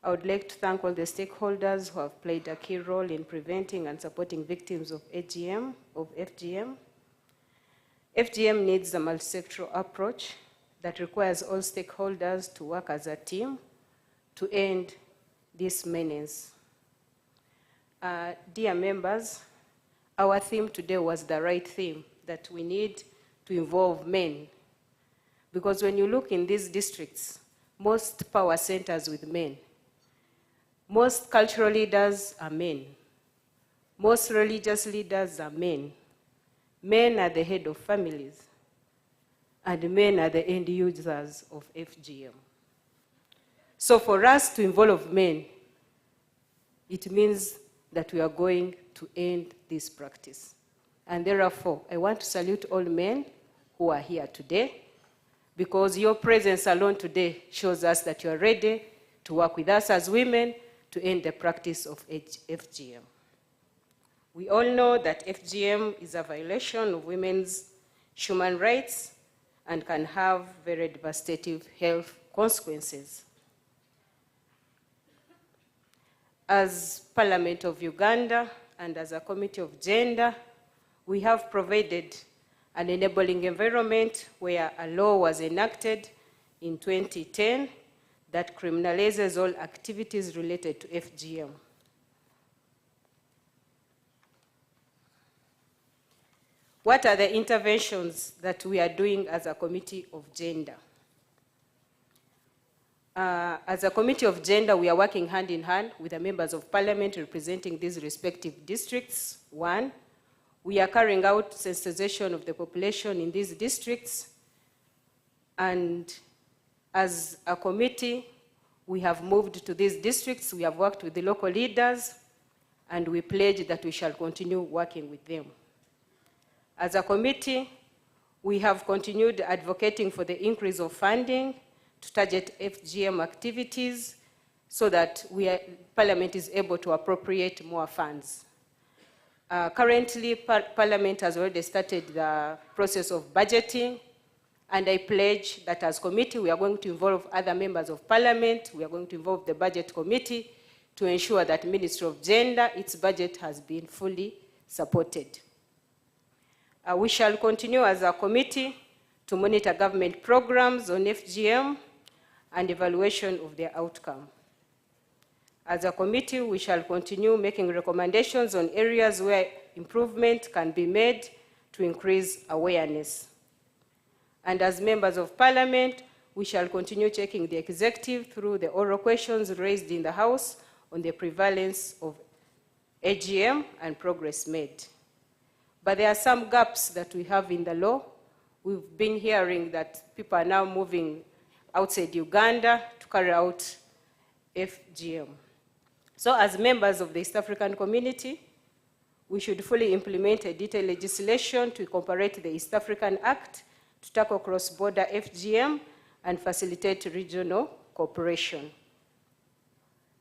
I would like to thank all the stakeholders who have played a key role in preventing and supporting victims of FGM. FGM needs a multisectoral approach that requires all stakeholders to work as a team to end this menace. Dear members, our theme today was the right theme, that we need to involve men. Because when you look in these districts, most power centers with men, most cultural leaders are men, most religious leaders are men. Men are the head of families, and men are the end users of FGM. So for us to involve men, it means that we are going to end this practice. And therefore, I want to salute all men who are here today, because your presence alone today shows us that you are ready to work with us as women to end the practice of FGM. We all know that FGM is a violation of women's human rights and can have very devastating health consequences. As Parliament of Uganda and as a Committee of Gender, we have provided an enabling environment where a law was enacted in 2010 that criminalizes all activities related to FGM. What are the interventions that we are doing as a Committee of Gender? As a Committee of Gender, we are working hand in hand with the members of Parliament representing these respective districts. One, we are carrying out sensitization of the population in these districts. And as a committee, we have moved to these districts, we have worked with the local leaders, and we pledge that we shall continue working with them. As a committee, we have continued advocating for the increase of funding to target FGM activities so that Parliament is able to appropriate more funds. Currently, Parliament has already started the process of budgeting, and I pledge that as committee, we are going to involve other members of Parliament, we are going to involve the Budget Committee to ensure that Ministry of Gender, its budget has been fully supported. We shall continue as a committee to monitor government programs on FGM and evaluation of their outcome. As a committee, we shall continue making recommendations on areas where improvement can be made to increase awareness. And as members of Parliament, we shall continue checking the executive through the oral questions raised in the House on the prevalence of FGM and progress made. But there are some gaps that we have in the law. We've been hearing that people are now moving outside Uganda to carry out FGM. So as members of the East African community, we should fully implement a detailed legislation to incorporate the East African Act to tackle cross-border FGM and facilitate regional cooperation.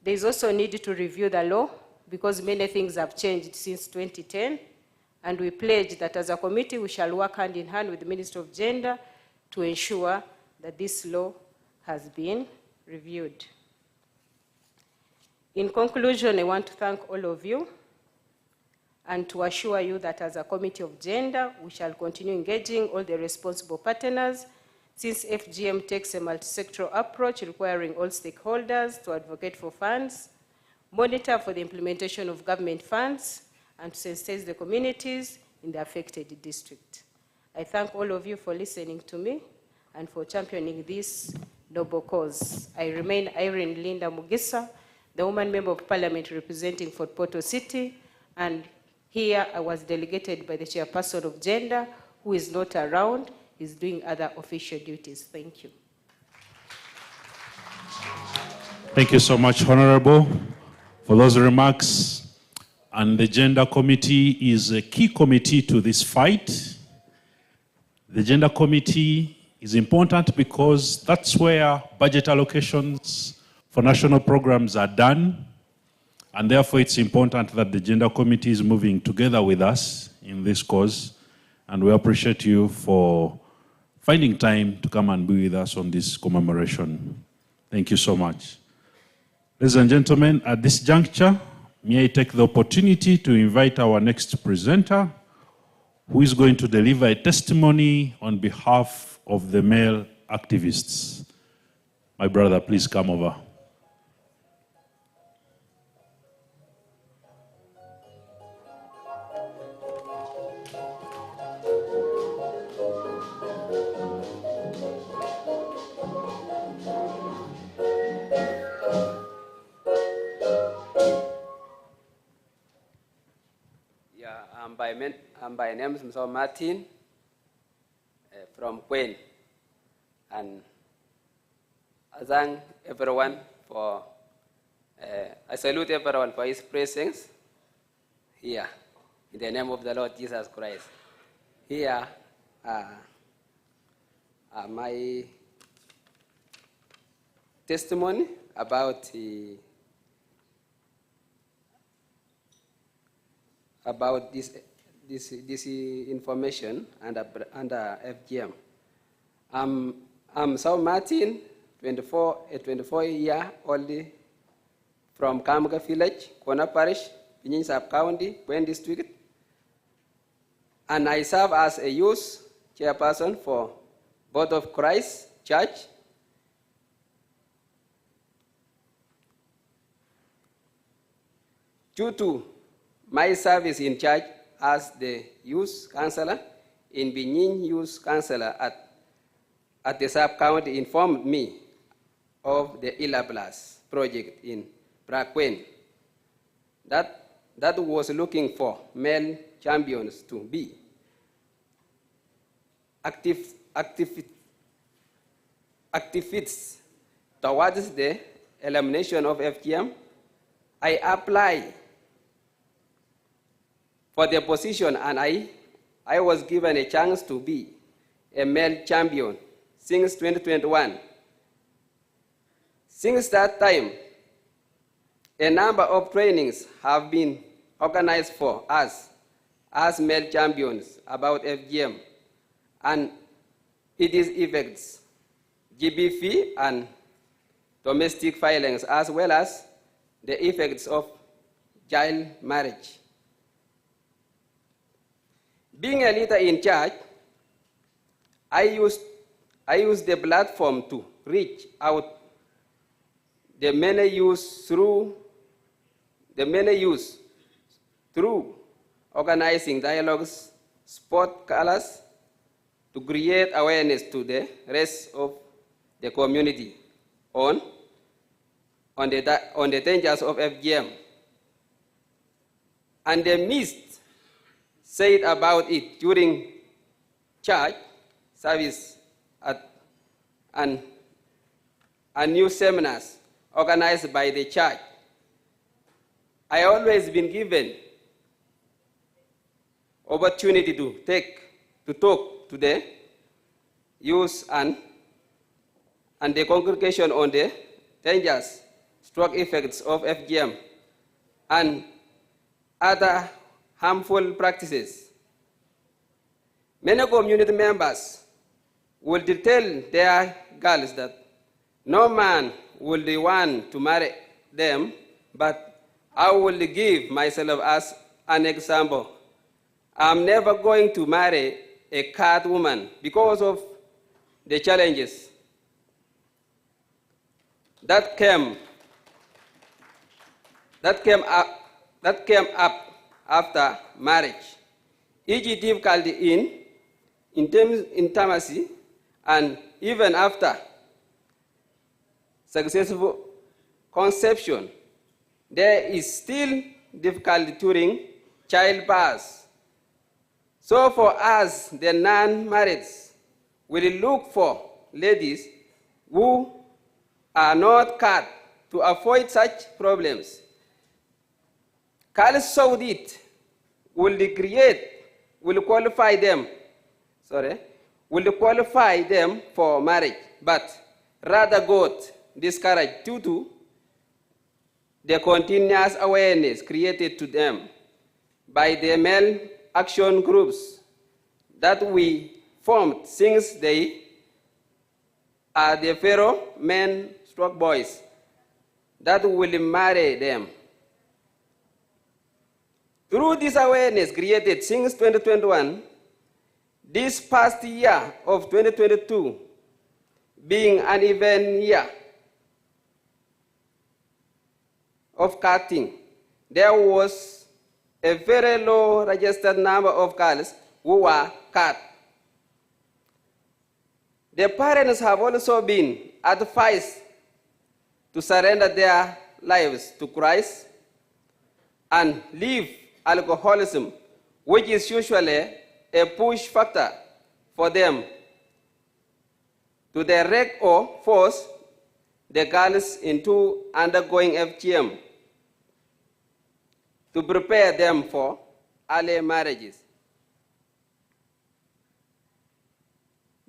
There is also a need to review the law because many things have changed since 2010, and we pledge that as a committee we shall work hand in hand with the Ministry of Gender to ensure that this law has been reviewed. In conclusion, I want to thank all of you and to assure you that as a Committee of Gender, we shall continue engaging all the responsible partners since FGM takes a multi-sectoral approach requiring all stakeholders to advocate for funds, monitor for the implementation of government funds, and to sensitize the communities in the affected district. I thank all of you for listening to me and for championing this noble cause. I remain Irene Linda Mugisa, the woman member of Parliament representing Fort Portal City, and here I was delegated by the chairperson of Gender, who is not around, is doing other official duties. Thank you. Thank you so much, Honorable, for those remarks. And the Gender Committee is a key committee to this fight. The Gender Committee is important because that's where budget allocations for national programs are done. And therefore, it's important that the Gender Committee is moving together with us in this cause. And we appreciate you for finding time to come and be with us on this commemoration. Thank you so much. Ladies and gentlemen, at this juncture, may I take the opportunity to invite our next presenter, who is going to deliver a testimony on behalf of the male activists. My brother, please come over. My name is Mr. Martin from Queen, and I thank everyone for, I salute everyone for his presence here, in the name of the Lord Jesus Christ. Here my testimony about this information under FGM. I'm Saul Martin, 24 year old, from Kamga Village, Kona Parish, Pinyin Sub-County, Queen District. And I serve as a youth chairperson for Body of Christ Church. Due to my service in church as the youth counselor in Pinyin Youth Counselor at the sub-county informed me of the ILA Plus project in Braquin that was looking for male champions to be activists towards the elimination of FGM. I applied for the position, and I was given a chance to be a male champion since 2021. Since that time, a number of trainings have been organized for us as male champions about FGM and its effects, GBV and domestic violence, as well as the effects of child marriage. Being a leader in church, I used the platform to reach out the many youth through organizing dialogues, sport colors, to create awareness to the rest of the community on the dangers of FGM and the myths said about it during church service and new seminars organized by the church. I always been given opportunity to talk to the youth and the congregation on the dangers, stroke effects of FGM and other harmful practices. Many community members will tell their girls that no man will want to marry them, but I will give myself as an example. I'm never going to marry a cat woman because of the challenges that came up after marriage. Each difficulty in intimacy, and even after successful conception, there is still difficulty during childbirth. So for us, the non-married, we look for ladies who are not cut to avoid such problems. Carl Saudit will qualify them for marriage, but rather got discouraged due to the continuous awareness created to them by the male action groups that we formed, since they are the fellow men stroke boys that will marry them. Through this awareness created since 2021, this past year of 2022, being an even year of cutting, there was a very low registered number of girls who were cut. The parents have also been advised to surrender their lives to Christ and leave alcoholism, which is usually a push factor for them to direct or force the girls into undergoing FGM to prepare them for early marriages.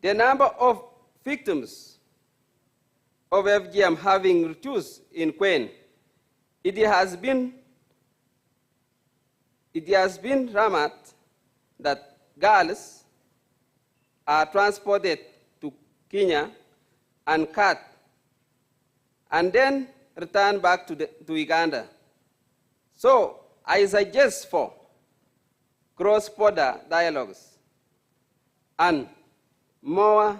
The number of victims of FGM having reduced in Queen, it has been rumored that girls are transported to Kenya and cut and then returned back to Uganda. So I suggest for cross-border dialogues and more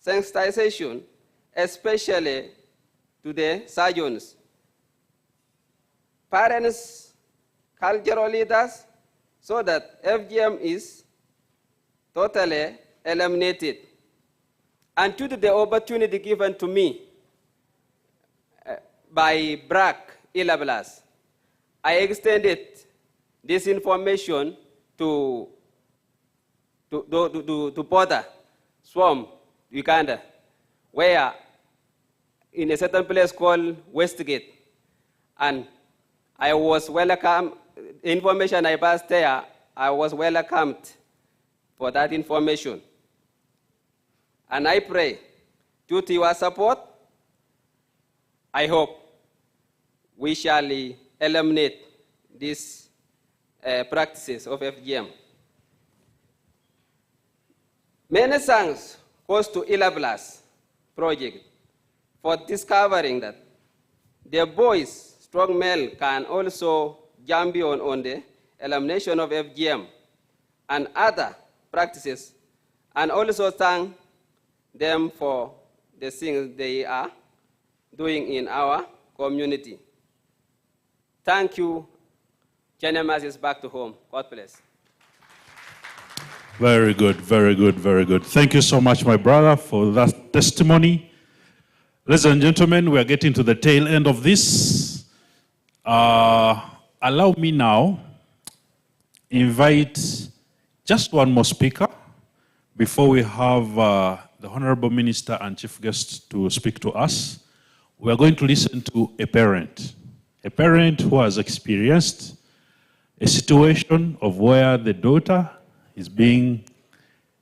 sensitization, especially to the surgeons, parents, cultural leaders, so that FGM is totally eliminated. And due to the opportunity given to me by BRAC Ilablas, I extended this information to border Swam, Uganda, where in a certain place called Westgate, and I was welcome. Information I passed there, I was welcomed for that information. And I pray, due to your support, I hope we shall eliminate these practices of FGM. Many thanks goes to Ilablas project for discovering that the boys, strong male, can also champion on the elimination of FGM and other practices, and also thank them for the things they are doing in our community. Thank you. Janemas is back to home. God bless. Very good, very good, very good. Thank you so much, my brother, for that testimony. Ladies and gentlemen, we are getting to the tail end of this. Allow me now invite just one more speaker before we have the Honorable Minister and Chief Guest to speak to us. We are going to listen to a parent who has experienced a situation of where the daughter is being,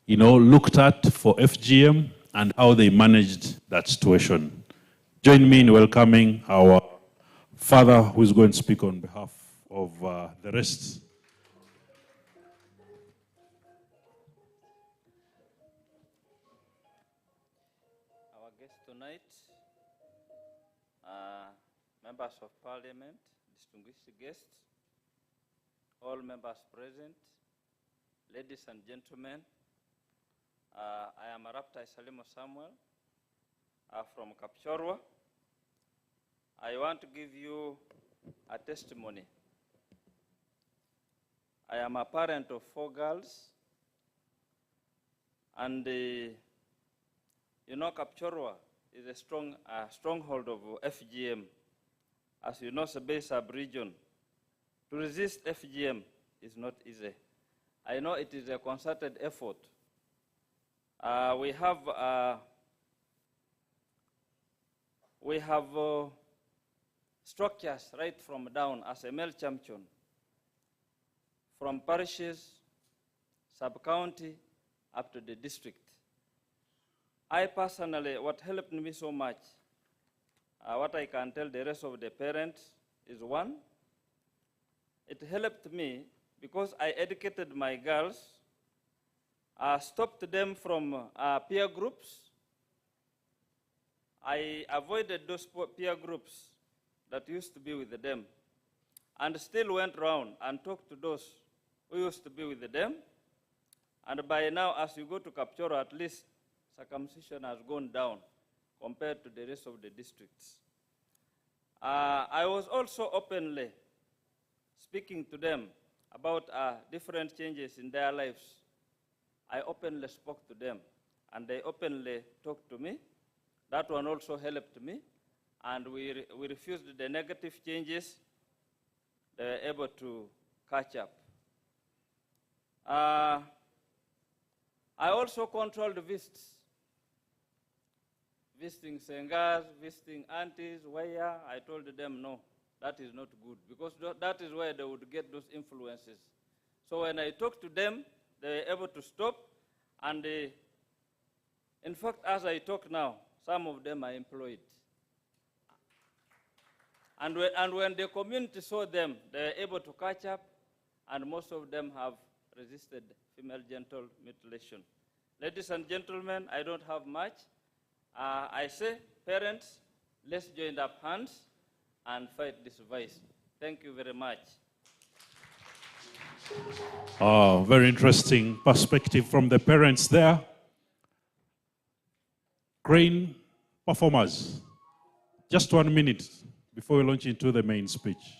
looked at for FGM and how they managed that situation. Join me in welcoming our father who is going to speak on behalf of the rest. Our guests tonight, members of parliament, distinguished guests, all members present, ladies and gentlemen, I am Araptai Salimo Samuel from Kapchorwa. I want to give you a testimony. I am a parent of 4 girls, and Kapchorwa is a stronghold of FGM. As you know, Sabay sub-region. To resist FGM is not easy. I know it is a concerted effort. We have structures right from down as a male champion, from parishes, sub-county, up to the district. I personally, what helped me so much, what I can tell the rest of the parents is, one, it helped me because I educated my girls, stopped them from peer groups. I avoided those peer groups that used to be with them, and still went around and talked to those who used to be with them. And by now, as you go to Kapchorwa, at least circumcision has gone down compared to the rest of the districts. I was also openly speaking to them about different changes in their lives. I openly spoke to them, and they openly talked to me. That one also helped me, and we refused the negative changes. They were able to catch up. I also controlled visits. Visiting Sengas, visiting aunties, where I told them, no, that is not good, because that is where they would get those influences. So when I talked to them, they were able to stop, and in fact, as I talk now, some of them are employed. And when the community saw them, they were able to catch up, and most of them have resisted female genital mutilation. Ladies and gentlemen, I don't have much. I say, parents, let's join up hands and fight this vice. Thank you very much. Very interesting perspective from the parents there. Crane performers, just 1 minute before we launch into the main speech.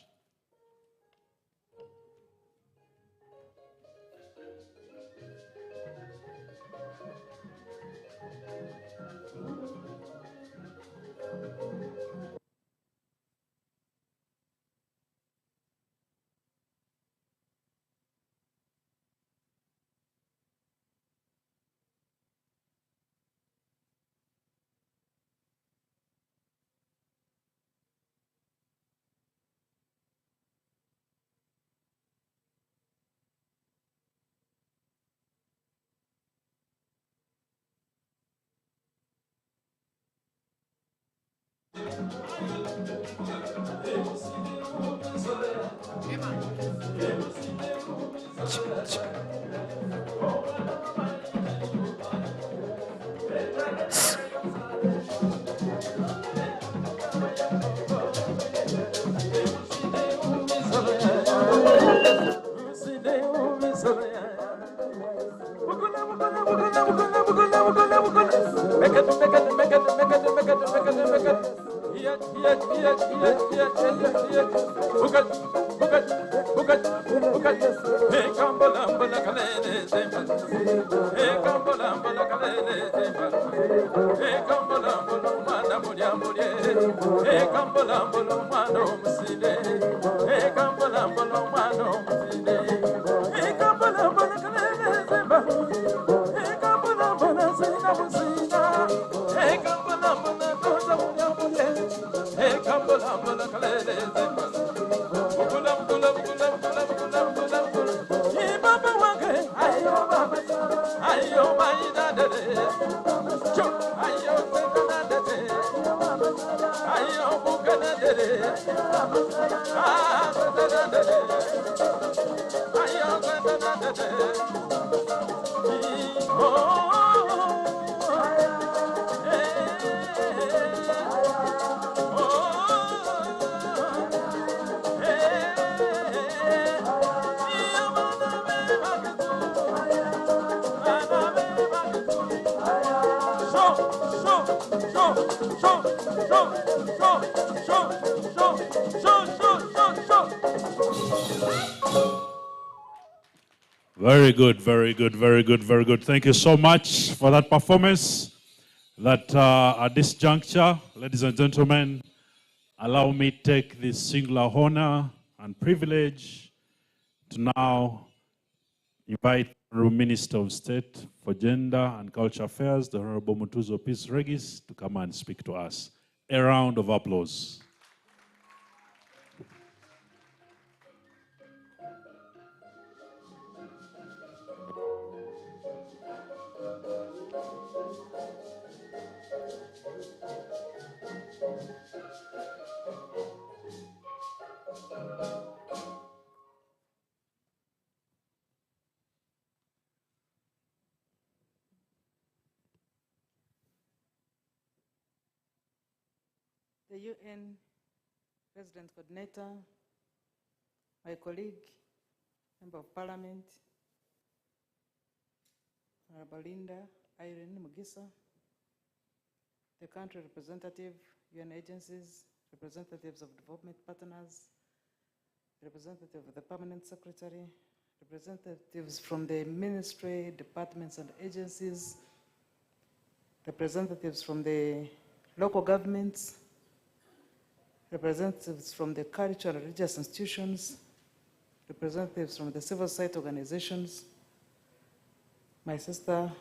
Very good, very good, very good, very good. Thank you so much for that performance. That at this juncture, ladies and gentlemen, allow me to take this singular honor and privilege to now invite the Honorable Minister of State for Gender and Culture Affairs, the Honorable Mutuzo Peace Regis, to come and speak to us. A round of applause. The UN President Coordinator, my colleague, Member of Parliament, Honorable Linda Irene Mugisa, the country representative, UN agencies, representatives of development partners, representative of the permanent secretary, representatives from the ministry, departments and agencies, representatives from the local governments, representatives from the cultural and religious institutions, representatives from the civil society organizations, my sister,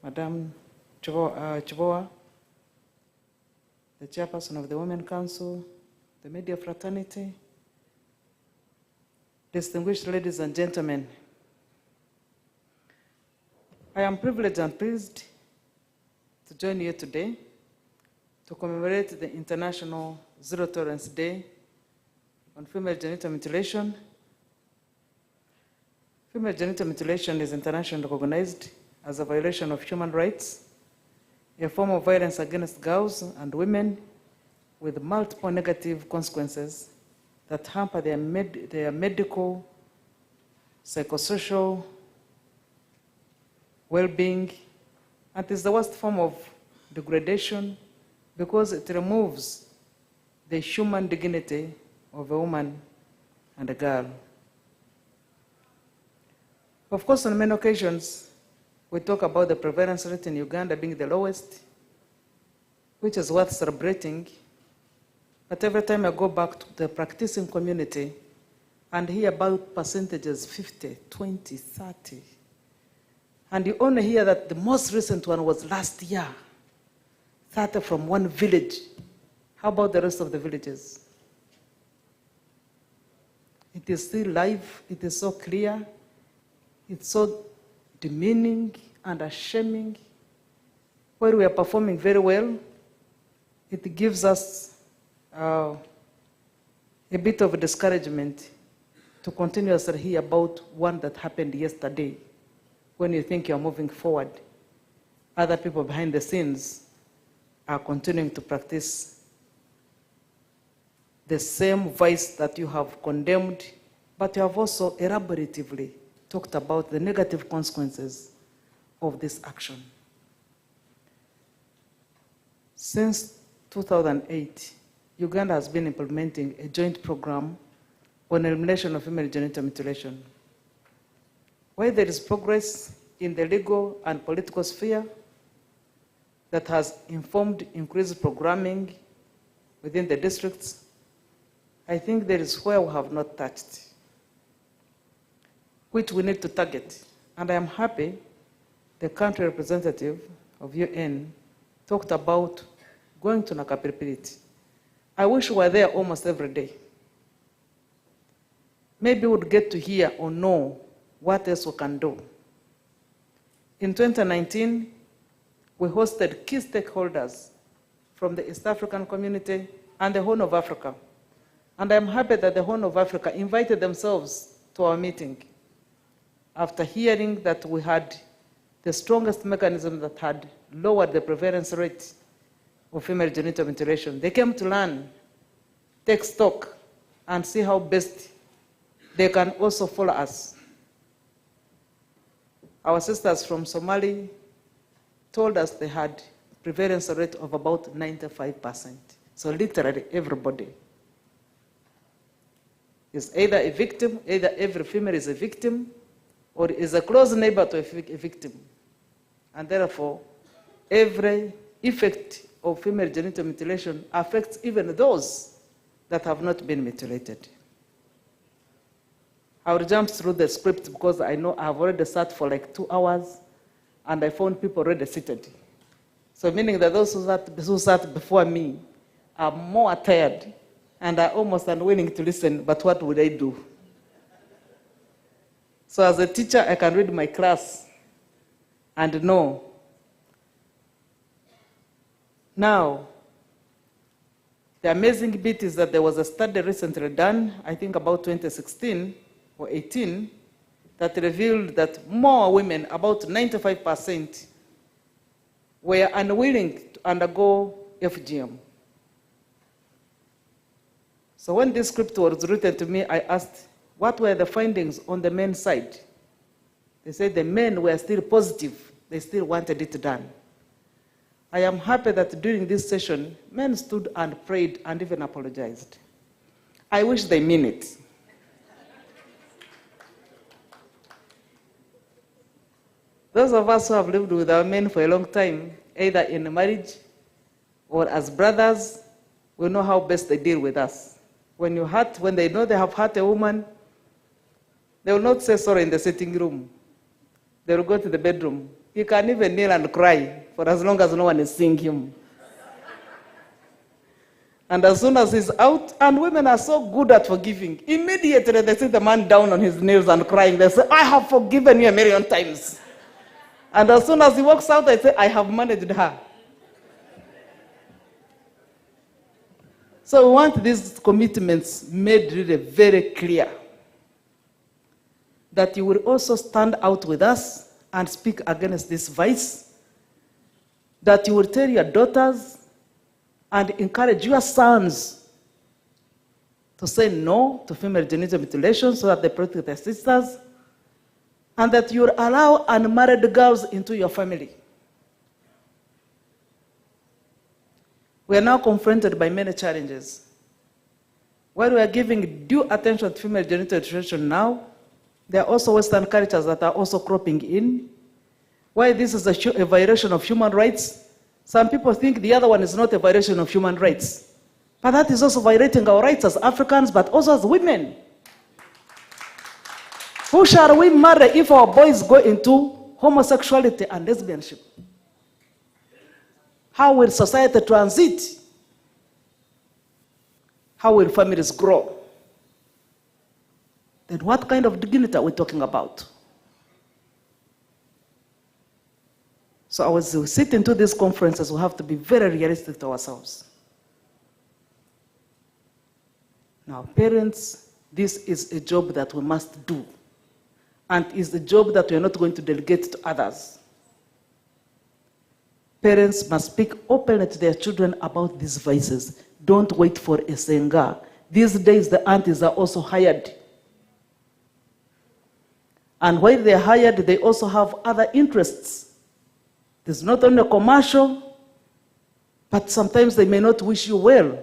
Madame Chiboa, the chairperson of the Women Council, the media fraternity, distinguished ladies and gentlemen, I am privileged and pleased to join you today to commemorate the International Zero Tolerance Day on female genital mutilation. Female genital mutilation is internationally recognized as a violation of human rights, a form of violence against girls and women with multiple negative consequences that hamper their medical, psychosocial well-being, and is the worst form of degradation because it removes the human dignity of a woman and a girl. Of course, on many occasions, we talk about the prevalence rate in Uganda being the lowest, which is worth celebrating. But every time I go back to the practicing community and hear about percentages 50, 20, 30, and you only hear that the most recent one was last year, 30 from one village. How about the rest of the villages? It is still live, it is so clear, it's so demeaning and shaming. Where we are performing very well, it gives us a bit of a discouragement to continuously hear about one that happened yesterday. When you think you're moving forward, other people behind the scenes are continuing to practice the same vice that you have condemned, but you have also elaboratively talked about the negative consequences of this action. Since 2008, Uganda has been implementing a joint program on elimination of female genital mutilation. While there is progress in the legal and political sphere that has informed increased programming within the districts, I think there is where we have not touched, which we need to target. And I am happy the country representative of UN talked about going to Nakapiripiriti. I wish we were there almost every day. Maybe we would get to hear or know what else we can do. In 2019, we hosted key stakeholders from the East African community and the Horn of Africa. And I'm happy that the Horn of Africa invited themselves to our meeting after hearing that we had the strongest mechanism that had lowered the prevalence rate of female genital mutilation. They came to learn, take stock, and see how best they can also follow us. Our sisters from Somali told us they had prevalence rate of about 95%. So literally everybody is either a victim, either every female is a victim, or is a close neighbor to a victim. And therefore, every effect of female genital mutilation affects even those that have not been mutilated. I will jump through the script because I know I've already sat for like 2 hours and I found people already seated. So meaning that those who sat before me are more tired and are almost unwilling to listen, but what would I do? So as a teacher, I can read my class and know. Now, the amazing bit is that there was a study recently done, I think about 2016 or 18, that revealed that more women, about 95%, were unwilling to undergo FGM. So when this script was written to me, I asked, what were the findings on the men's side? They said the men were still positive. They still wanted it done. I am happy that during this session, men stood and prayed and even apologized. I wish they mean it. Those of us who have lived with our men for a long time, either in marriage or as brothers, we know how best they deal with us. When they know they have hurt a woman, they will not say sorry in the sitting room. They will go to the bedroom. He can even kneel and cry for as long as no one is seeing him. And as soon as he's out, and women are so good at forgiving, immediately they see the man down on his knees and crying. They say, I have forgiven you 1,000,000 times. And as soon as he walks out, they say, I have managed her. So we want these commitments made really very clear. That you will also stand out with us and speak against this vice. That you will tell your daughters and encourage your sons to say no to female genital mutilation so that they protect their sisters. And that you will allow unmarried girls into your family. We are now confronted by many challenges. While we are giving due attention to female genital mutilation now, there are also Western cultures that are also cropping in. Why this is a violation of human rights, some people think the other one is not a violation of human rights. But that is also violating our rights as Africans, but also as women. Who shall we marry if our boys go into homosexuality and lesbianship? How will society transit? How will families grow? Then what kind of dignity are we talking about? So as we sit into these conferences, we have to be very realistic to ourselves. Now, parents, this is a job that we must do. And is a job that we are not going to delegate to others. Parents must speak openly to their children about these vices. Don't wait for a senga. These days, the aunties are also hired. And while they're hired, they also have other interests. There's not only commercial, but sometimes they may not wish you well.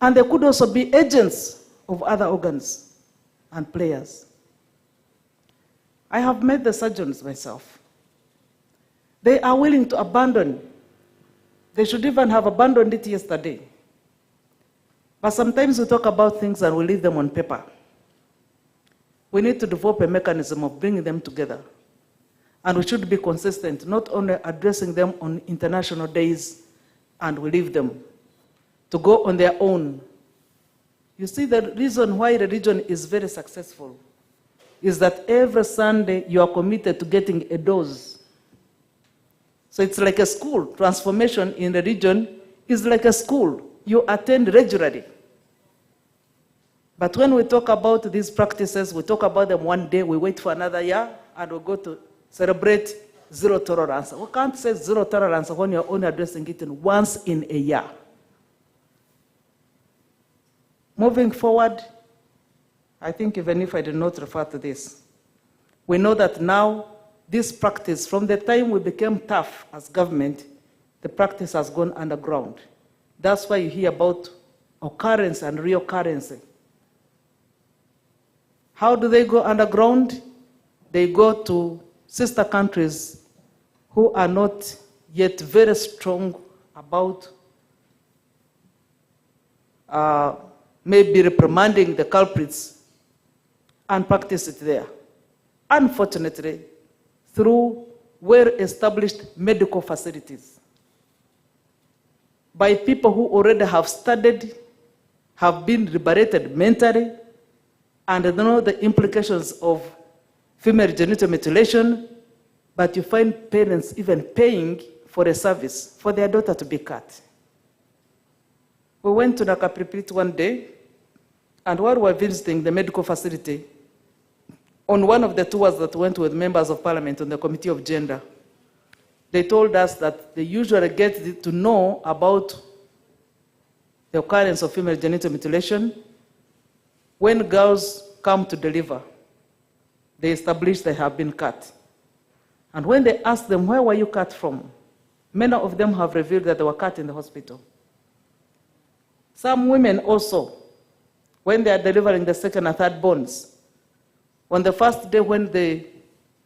And they could also be agents of other organs and players. I have met the surgeons myself. They are willing to abandon. They should even have abandoned it yesterday. But sometimes we talk about things and we leave them on paper. We need to develop a mechanism of bringing them together. And we should be consistent, not only addressing them on international days and we leave them to go on their own. You see, the reason why religion is very successful is that every Sunday you are committed to getting a dose. So it's like a school. Transformation in religion is like a school. You attend regularly. But when we talk about these practices, we talk about them one day, we wait for another year, and we go to celebrate zero tolerance. We can't say zero tolerance when you're only addressing it once in a year. Moving forward, I think even if I did not refer to this, we know that now this practice, from the time we became tough as government, the practice has gone underground. That's why you hear about occurrence and reoccurrence. How do they go underground? They go to sister countries who are not yet very strong about maybe reprimanding the culprits and practice it there. Unfortunately, through well-established medical facilities by people who already have studied, have been liberated mentally, and know the implications of female genital mutilation, but you find parents even paying for a service for their daughter to be cut. We went to Nakapripit one day, and while we were visiting the medical facility, on one of the tours that went with members of parliament on the Committee of Gender, they told us that they usually get to know about the occurrence of female genital mutilation when girls come to deliver. They establish they have been cut. And when they ask them, where were you cut from? Many of them have revealed that they were cut in the hospital. Some women also, when they are delivering the second and third borns, on the first day when the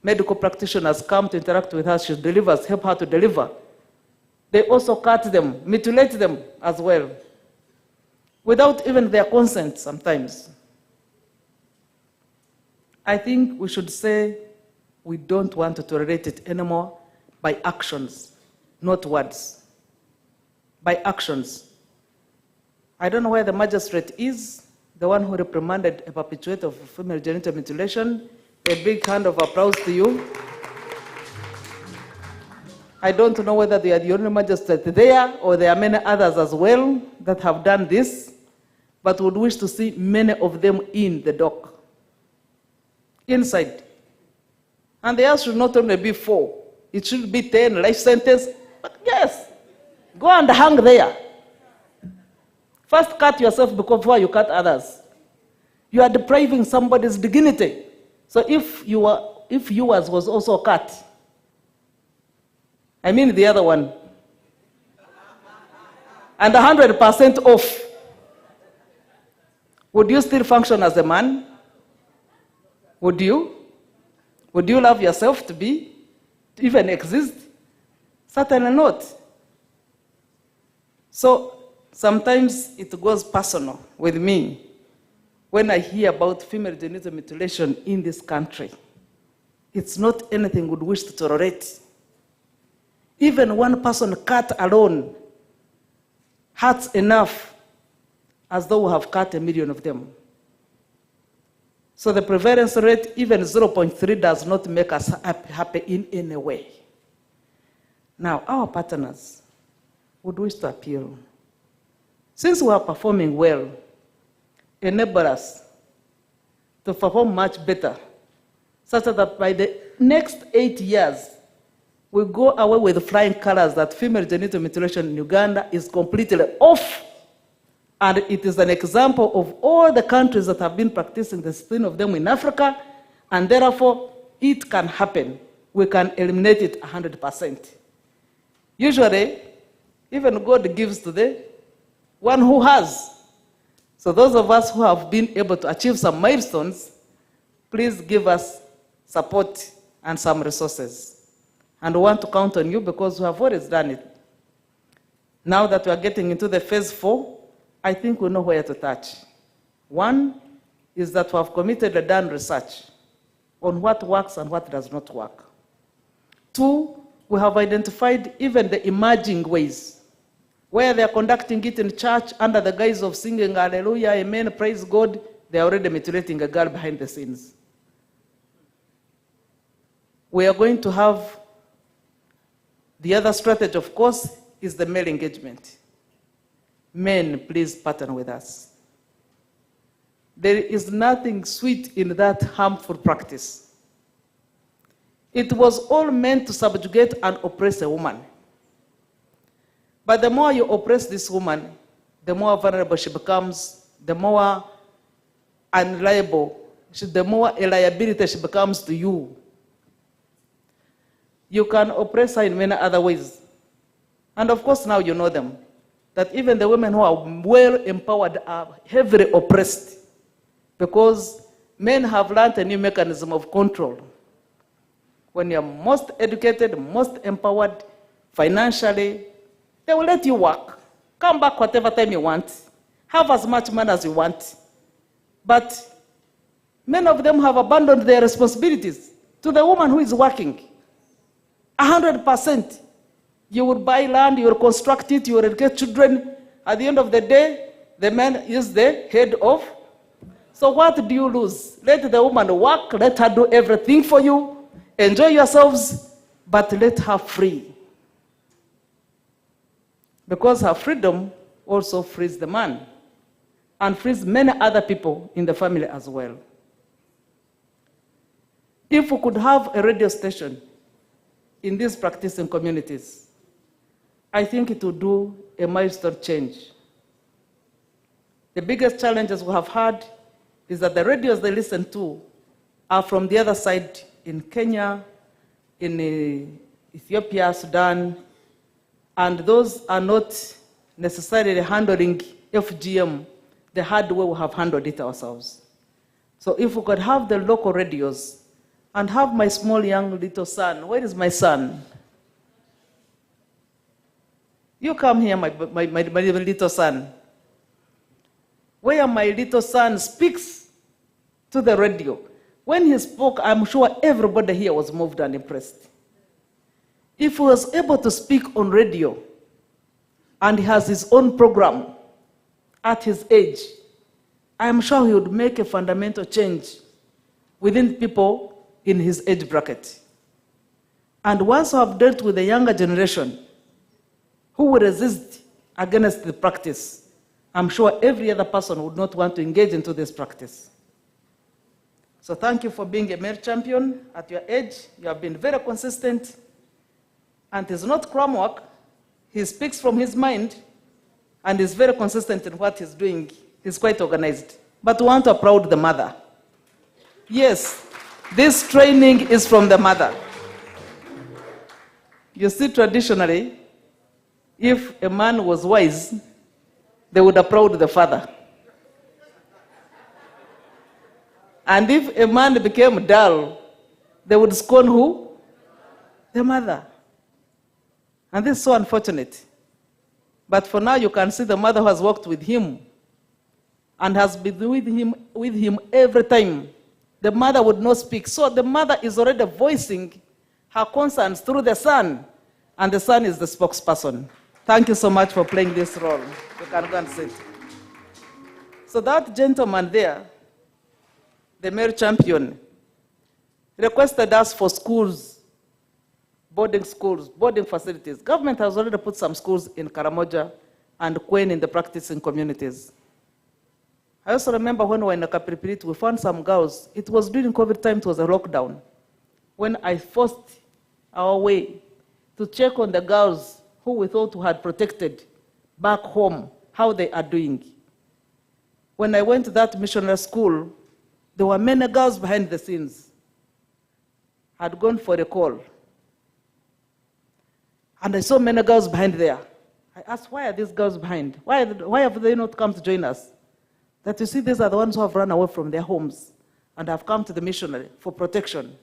medical practitioners come to interact with her, she delivers, help her to deliver, they also cut them, mutilate them as well, without even their consent sometimes. I think we should say we don't want to tolerate it anymore by actions, not words. By actions. I don't know where the magistrate is, the one who reprimanded a perpetrator of female genital mutilation. A big hand of applause to you. I don't know whether they are the only magistrate there or there are many others as well that have done this, but would wish to see many of them in the dock, inside. And the answer should not only be 4, it should be 10, life sentence. But yes, go and hang there. First cut yourself before you cut others. You are depriving somebody's dignity. So if yours was also cut, I mean the other one, and 100% off, would you still function as a man? Would you? Would you love yourself to even exist? Certainly not. So sometimes it goes personal with me when I hear about female genital mutilation in this country. It's not anything we would wish to tolerate. Even one person cut alone hurts enough as though we have cut 1 million of them. So the prevalence rate, even 0.3, does not make us happy in any way. Now, our partners would wish to appeal. Since we are performing well, enable us to perform much better, such that by the next 8 years, we go away with flying colors that female genital mutilation in Uganda is completely off. And it is an example of all the countries that have been practicing the same of them in Africa, and therefore it can happen. We can eliminate it 100%. Usually, even God gives to the one who has. So those of us who have been able to achieve some milestones, please give us support and some resources. And we want to count on you because we have always done it. Now that we are getting into the phase 4, I think we know where to touch. One is that we have committed and done research on what works and what does not work. 2, we have identified even the emerging ways where they are conducting it in church under the guise of singing hallelujah, amen, praise God. They are already mutilating a girl behind the scenes. We are going to have the other strategy, of course, is the male engagement. Men, please partner with us. There is nothing sweet in that harmful practice. It was all meant to subjugate and oppress a woman. But the more you oppress this woman, the more vulnerable she becomes, the more unreliable, the more a liability she becomes to you. You can oppress her in many other ways. And of course now you know them. That even the women who are well empowered are heavily oppressed because men have learned a new mechanism of control. When you're most educated, most empowered financially, they will let you work. Come back whatever time you want. Have as much money as you want. But many of them have abandoned their responsibilities to the woman who is working. 100%. You will buy land, you will construct it, you will educate children. At the end of the day, the man is the head of. So what do you lose? Let the woman work, let her do everything for you, enjoy yourselves, but let her free. Because her freedom also frees the man and frees many other people in the family as well. If we could have a radio station in these practicing communities, I think it will do a milestone change. The biggest challenges we have had is that the radios they listen to are from the other side in Kenya, in Ethiopia, Sudan, and those are not necessarily handling FGM the hard way we have handled it ourselves. So if we could have the local radios and have my small young little son, where is my son? You come here, my little son. Where my little son speaks to the radio. When he spoke, I'm sure everybody here was moved and impressed. If he was able to speak on radio and he has his own program at his age, I'm sure he would make a fundamental change within people in his age bracket. And once I've dealt with the younger generation who will resist against the practice, I'm sure every other person would not want to engage into this practice. So thank you for being a male champion at your age. You have been very consistent. And it's not crumb work. He speaks from his mind and is very consistent in what he's doing. He's quite organized. But we want to applaud the mother. Yes, this training is from the mother. You see, traditionally, if a man was wise, they would applaud the father. And if a man became dull, they would scorn who? The mother. And this is so unfortunate. But for now, you can see the mother who has worked with him and has been with him every time. The mother would not speak. So the mother is already voicing her concerns through the son, and the son is the spokesperson. Thank you so much for playing this role. You can go and sit. So that gentleman there, the male champion, requested us for schools, boarding facilities. Government has already put some schools in Karamoja and Kwen in the practicing communities. I also remember when we were in Kapiripirit, we found some girls. It was during COVID time, it was a lockdown, when I forced our way to check on the girls who we thought we had protected back home, how they are doing. When I went to that missionary school, there were many girls behind the scenes, had gone for a call. And I saw many girls behind there. I asked, why are these girls behind? Why have they not come to join us? That you see, these are the ones who have run away from their homes and have come to the missionary for protection.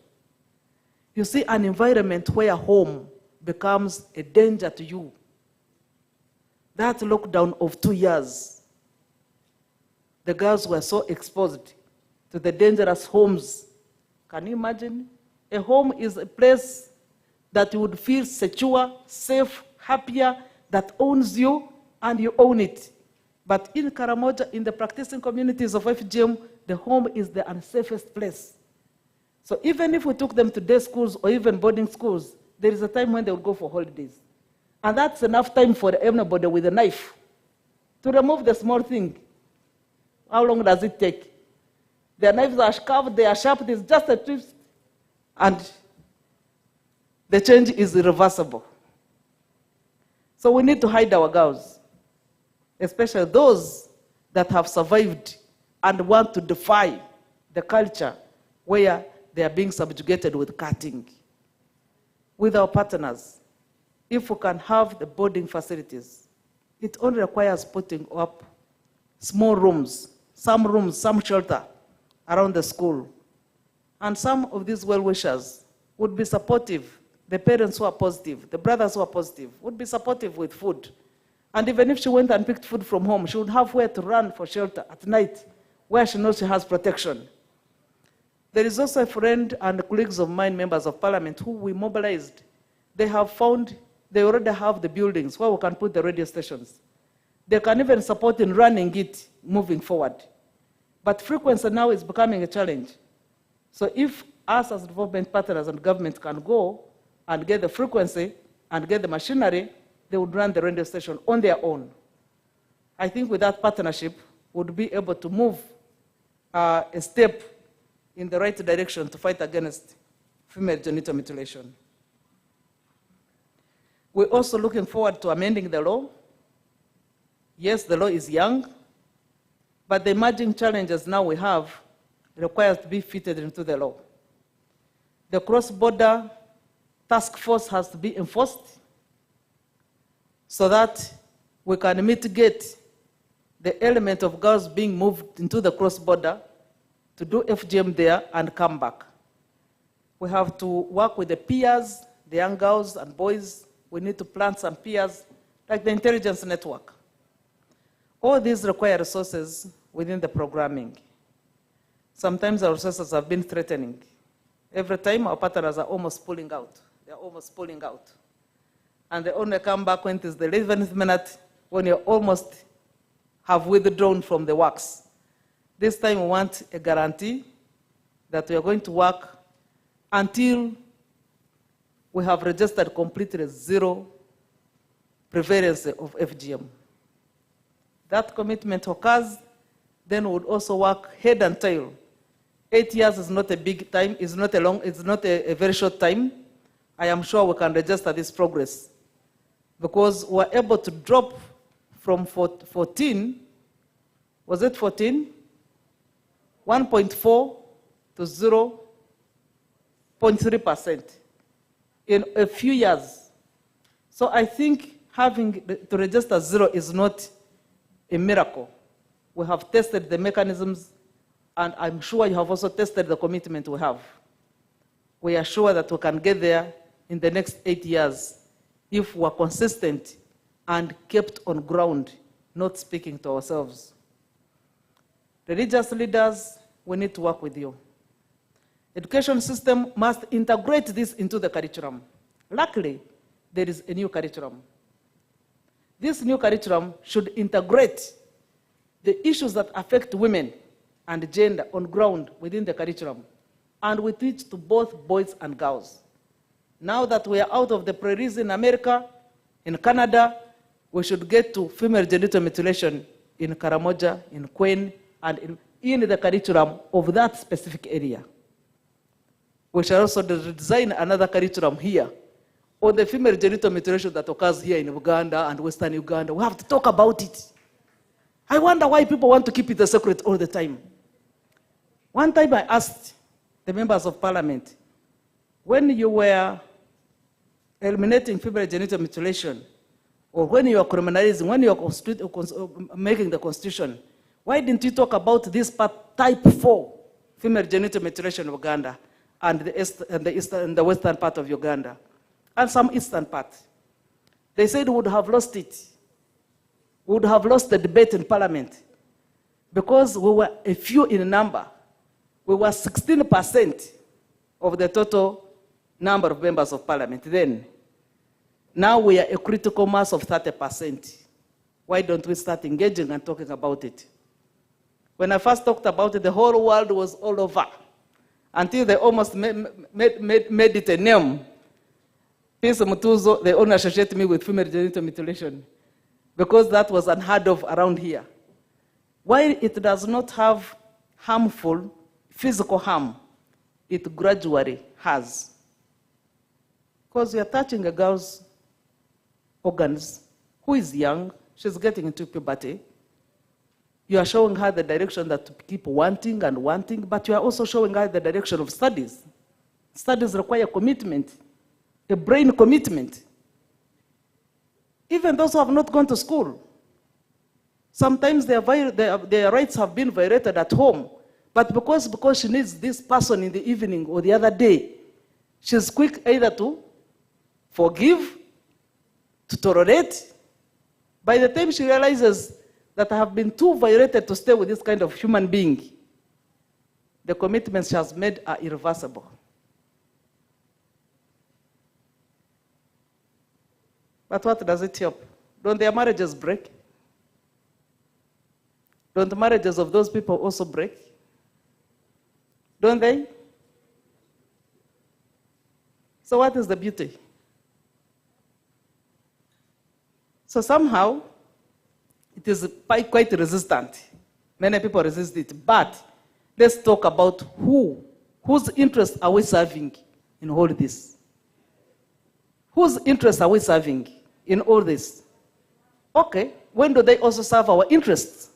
You see, an environment where home becomes a danger to you. That lockdown of 2 years, the girls were so exposed to the dangerous homes. Can you imagine? A home is a place that you would feel secure, safe, happier, that owns you and you own it. But in Karamoja, in the practicing communities of FGM, the home is the unsafest place. So even if we took them to day schools or even boarding schools, there is a time when they will go for holidays. And that's enough time for anybody with a knife to remove the small thing. How long does it take? Their knives are carved, they are sharp, there's just a twist, and the change is irreversible. So we need to hide our girls, especially those that have survived and want to defy the culture where they are being subjugated with cutting. With our partners, if we can have the boarding facilities, it only requires putting up small rooms, some shelter around the school. And some of these well-wishers would be supportive. The parents who are positive, the brothers who are positive, would be supportive with food. And even if she went and picked food from home, she would have where to run for shelter at night, where she knows she has protection. There is also a friend and colleagues of mine, members of parliament, who we mobilized. They have found, they already have the buildings where we can put the radio stations. They can even support in running it, moving forward. But frequency now is becoming a challenge. So if us as development partners and government can go and get the frequency and get the machinery, they would run the radio station on their own. I think with that partnership, we would be able to move a step in the right direction to fight against female genital mutilation. We're also looking forward to amending the law. Yes, the law is young, but the emerging challenges now we have requires to be fitted into the law. The cross-border task force has to be enforced. so that we can mitigate the element of girls being moved into the cross-border to do FGM there and come back. We have to work with the peers, the young girls and boys. We need to plant some peers, like the intelligence network. All these require resources within the programming. Sometimes our resources have been threatening. Every time our partners are almost pulling out. They're almost pulling out. And they only come back when it is the 11th minute, when you almost have withdrawn from the works. This time we want a guarantee that we are going to work until we have registered completely zero prevalence of FGM. That commitment occurs, then we would also work head and tail. 8 years is not a big time, it's not a very short time. I am sure we can register this progress because we're able to drop from 14, was it 14? 1.4 to 0.3% in a few years. So I think having to register zero is not a miracle. We have tested the mechanisms, and I'm sure you have also tested the commitment we have. We are sure that we can get there in the next 8 years if we're consistent and kept on ground, not speaking to ourselves. Religious leaders, we need to work with you. Education system must integrate this into the curriculum. Luckily, there is a new curriculum. This new curriculum should integrate the issues that affect women and gender on ground within the curriculum. And we teach to both boys and girls. Now that we are out of the prairies in America, in Canada, we should get to female genital mutilation in Karamoja, in Queen, and in the curriculum of that specific area. We shall also design another curriculum here on the female genital mutilation that occurs here in Uganda and Western Uganda. We have to talk about it. I wonder why people want to keep it a secret all the time. One time I asked the members of parliament, when you were eliminating female genital mutilation, or when you are criminalizing, when you are making the constitution, why didn't you talk about this part, type 4, female genital mutilation in Uganda, and the western part of Uganda, and some eastern part? They said we would have lost it. We would have lost the debate in parliament because we were a few in number. We were 16% of the total number of members of parliament then. Now we are a critical mass of 30%. Why don't we start engaging and talking about it? When I first talked about it, the whole world was all over, until they almost made it a name. Peace Mutuzo, they only associate me with female genital mutilation, because that was unheard of around here. While it does not have harmful physical harm, it gradually has. Because you're touching a girl's organs who is young, she's getting into puberty. You are showing her the direction that to keep wanting and wanting, but you are also showing her the direction of studies. Studies require commitment, a brain commitment. Even those who have not gone to school, sometimes their rights have been violated at home, but because she needs this person in the evening or the other day, she's quick either to forgive, to tolerate. By the time she realizes that I have been too violated to stay with this kind of human being, the commitments she has made are irreversible. But what does it help? Don't their marriages break? Don't the marriages of those people also break? Don't they? So what is the beauty? So somehow, it is quite resistant. Many people resist it. But let's talk about whose interests are we serving in all this? Whose interests are we serving in all this? Okay, when do they also serve our interests?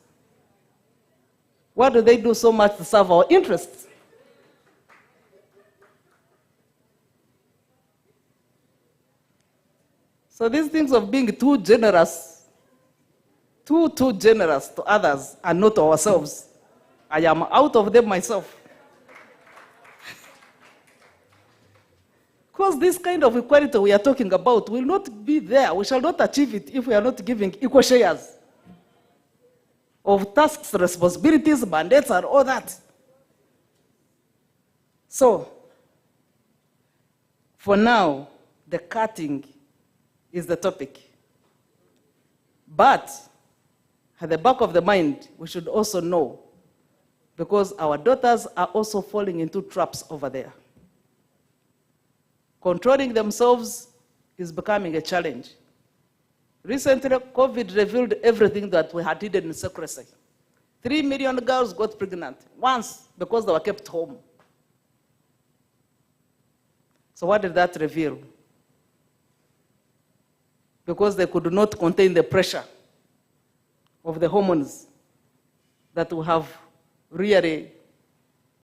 What do they do so much to serve our interests? So these things of being too generous, too generous to others and not to ourselves, I am out of them myself. Because this kind of equality we are talking about will not be there. We shall not achieve it if we are not giving equal shares of tasks, responsibilities, mandates, and all that. So, for now, the cutting is the topic. But at the back of the mind, we should also know, because our daughters are also falling into traps over there. Controlling themselves is becoming a challenge. Recently, COVID revealed everything that we had hidden in secrecy. 3 million girls got pregnant once because they were kept home. So what did that reveal? Because they could not contain the pressure of the hormones that we have really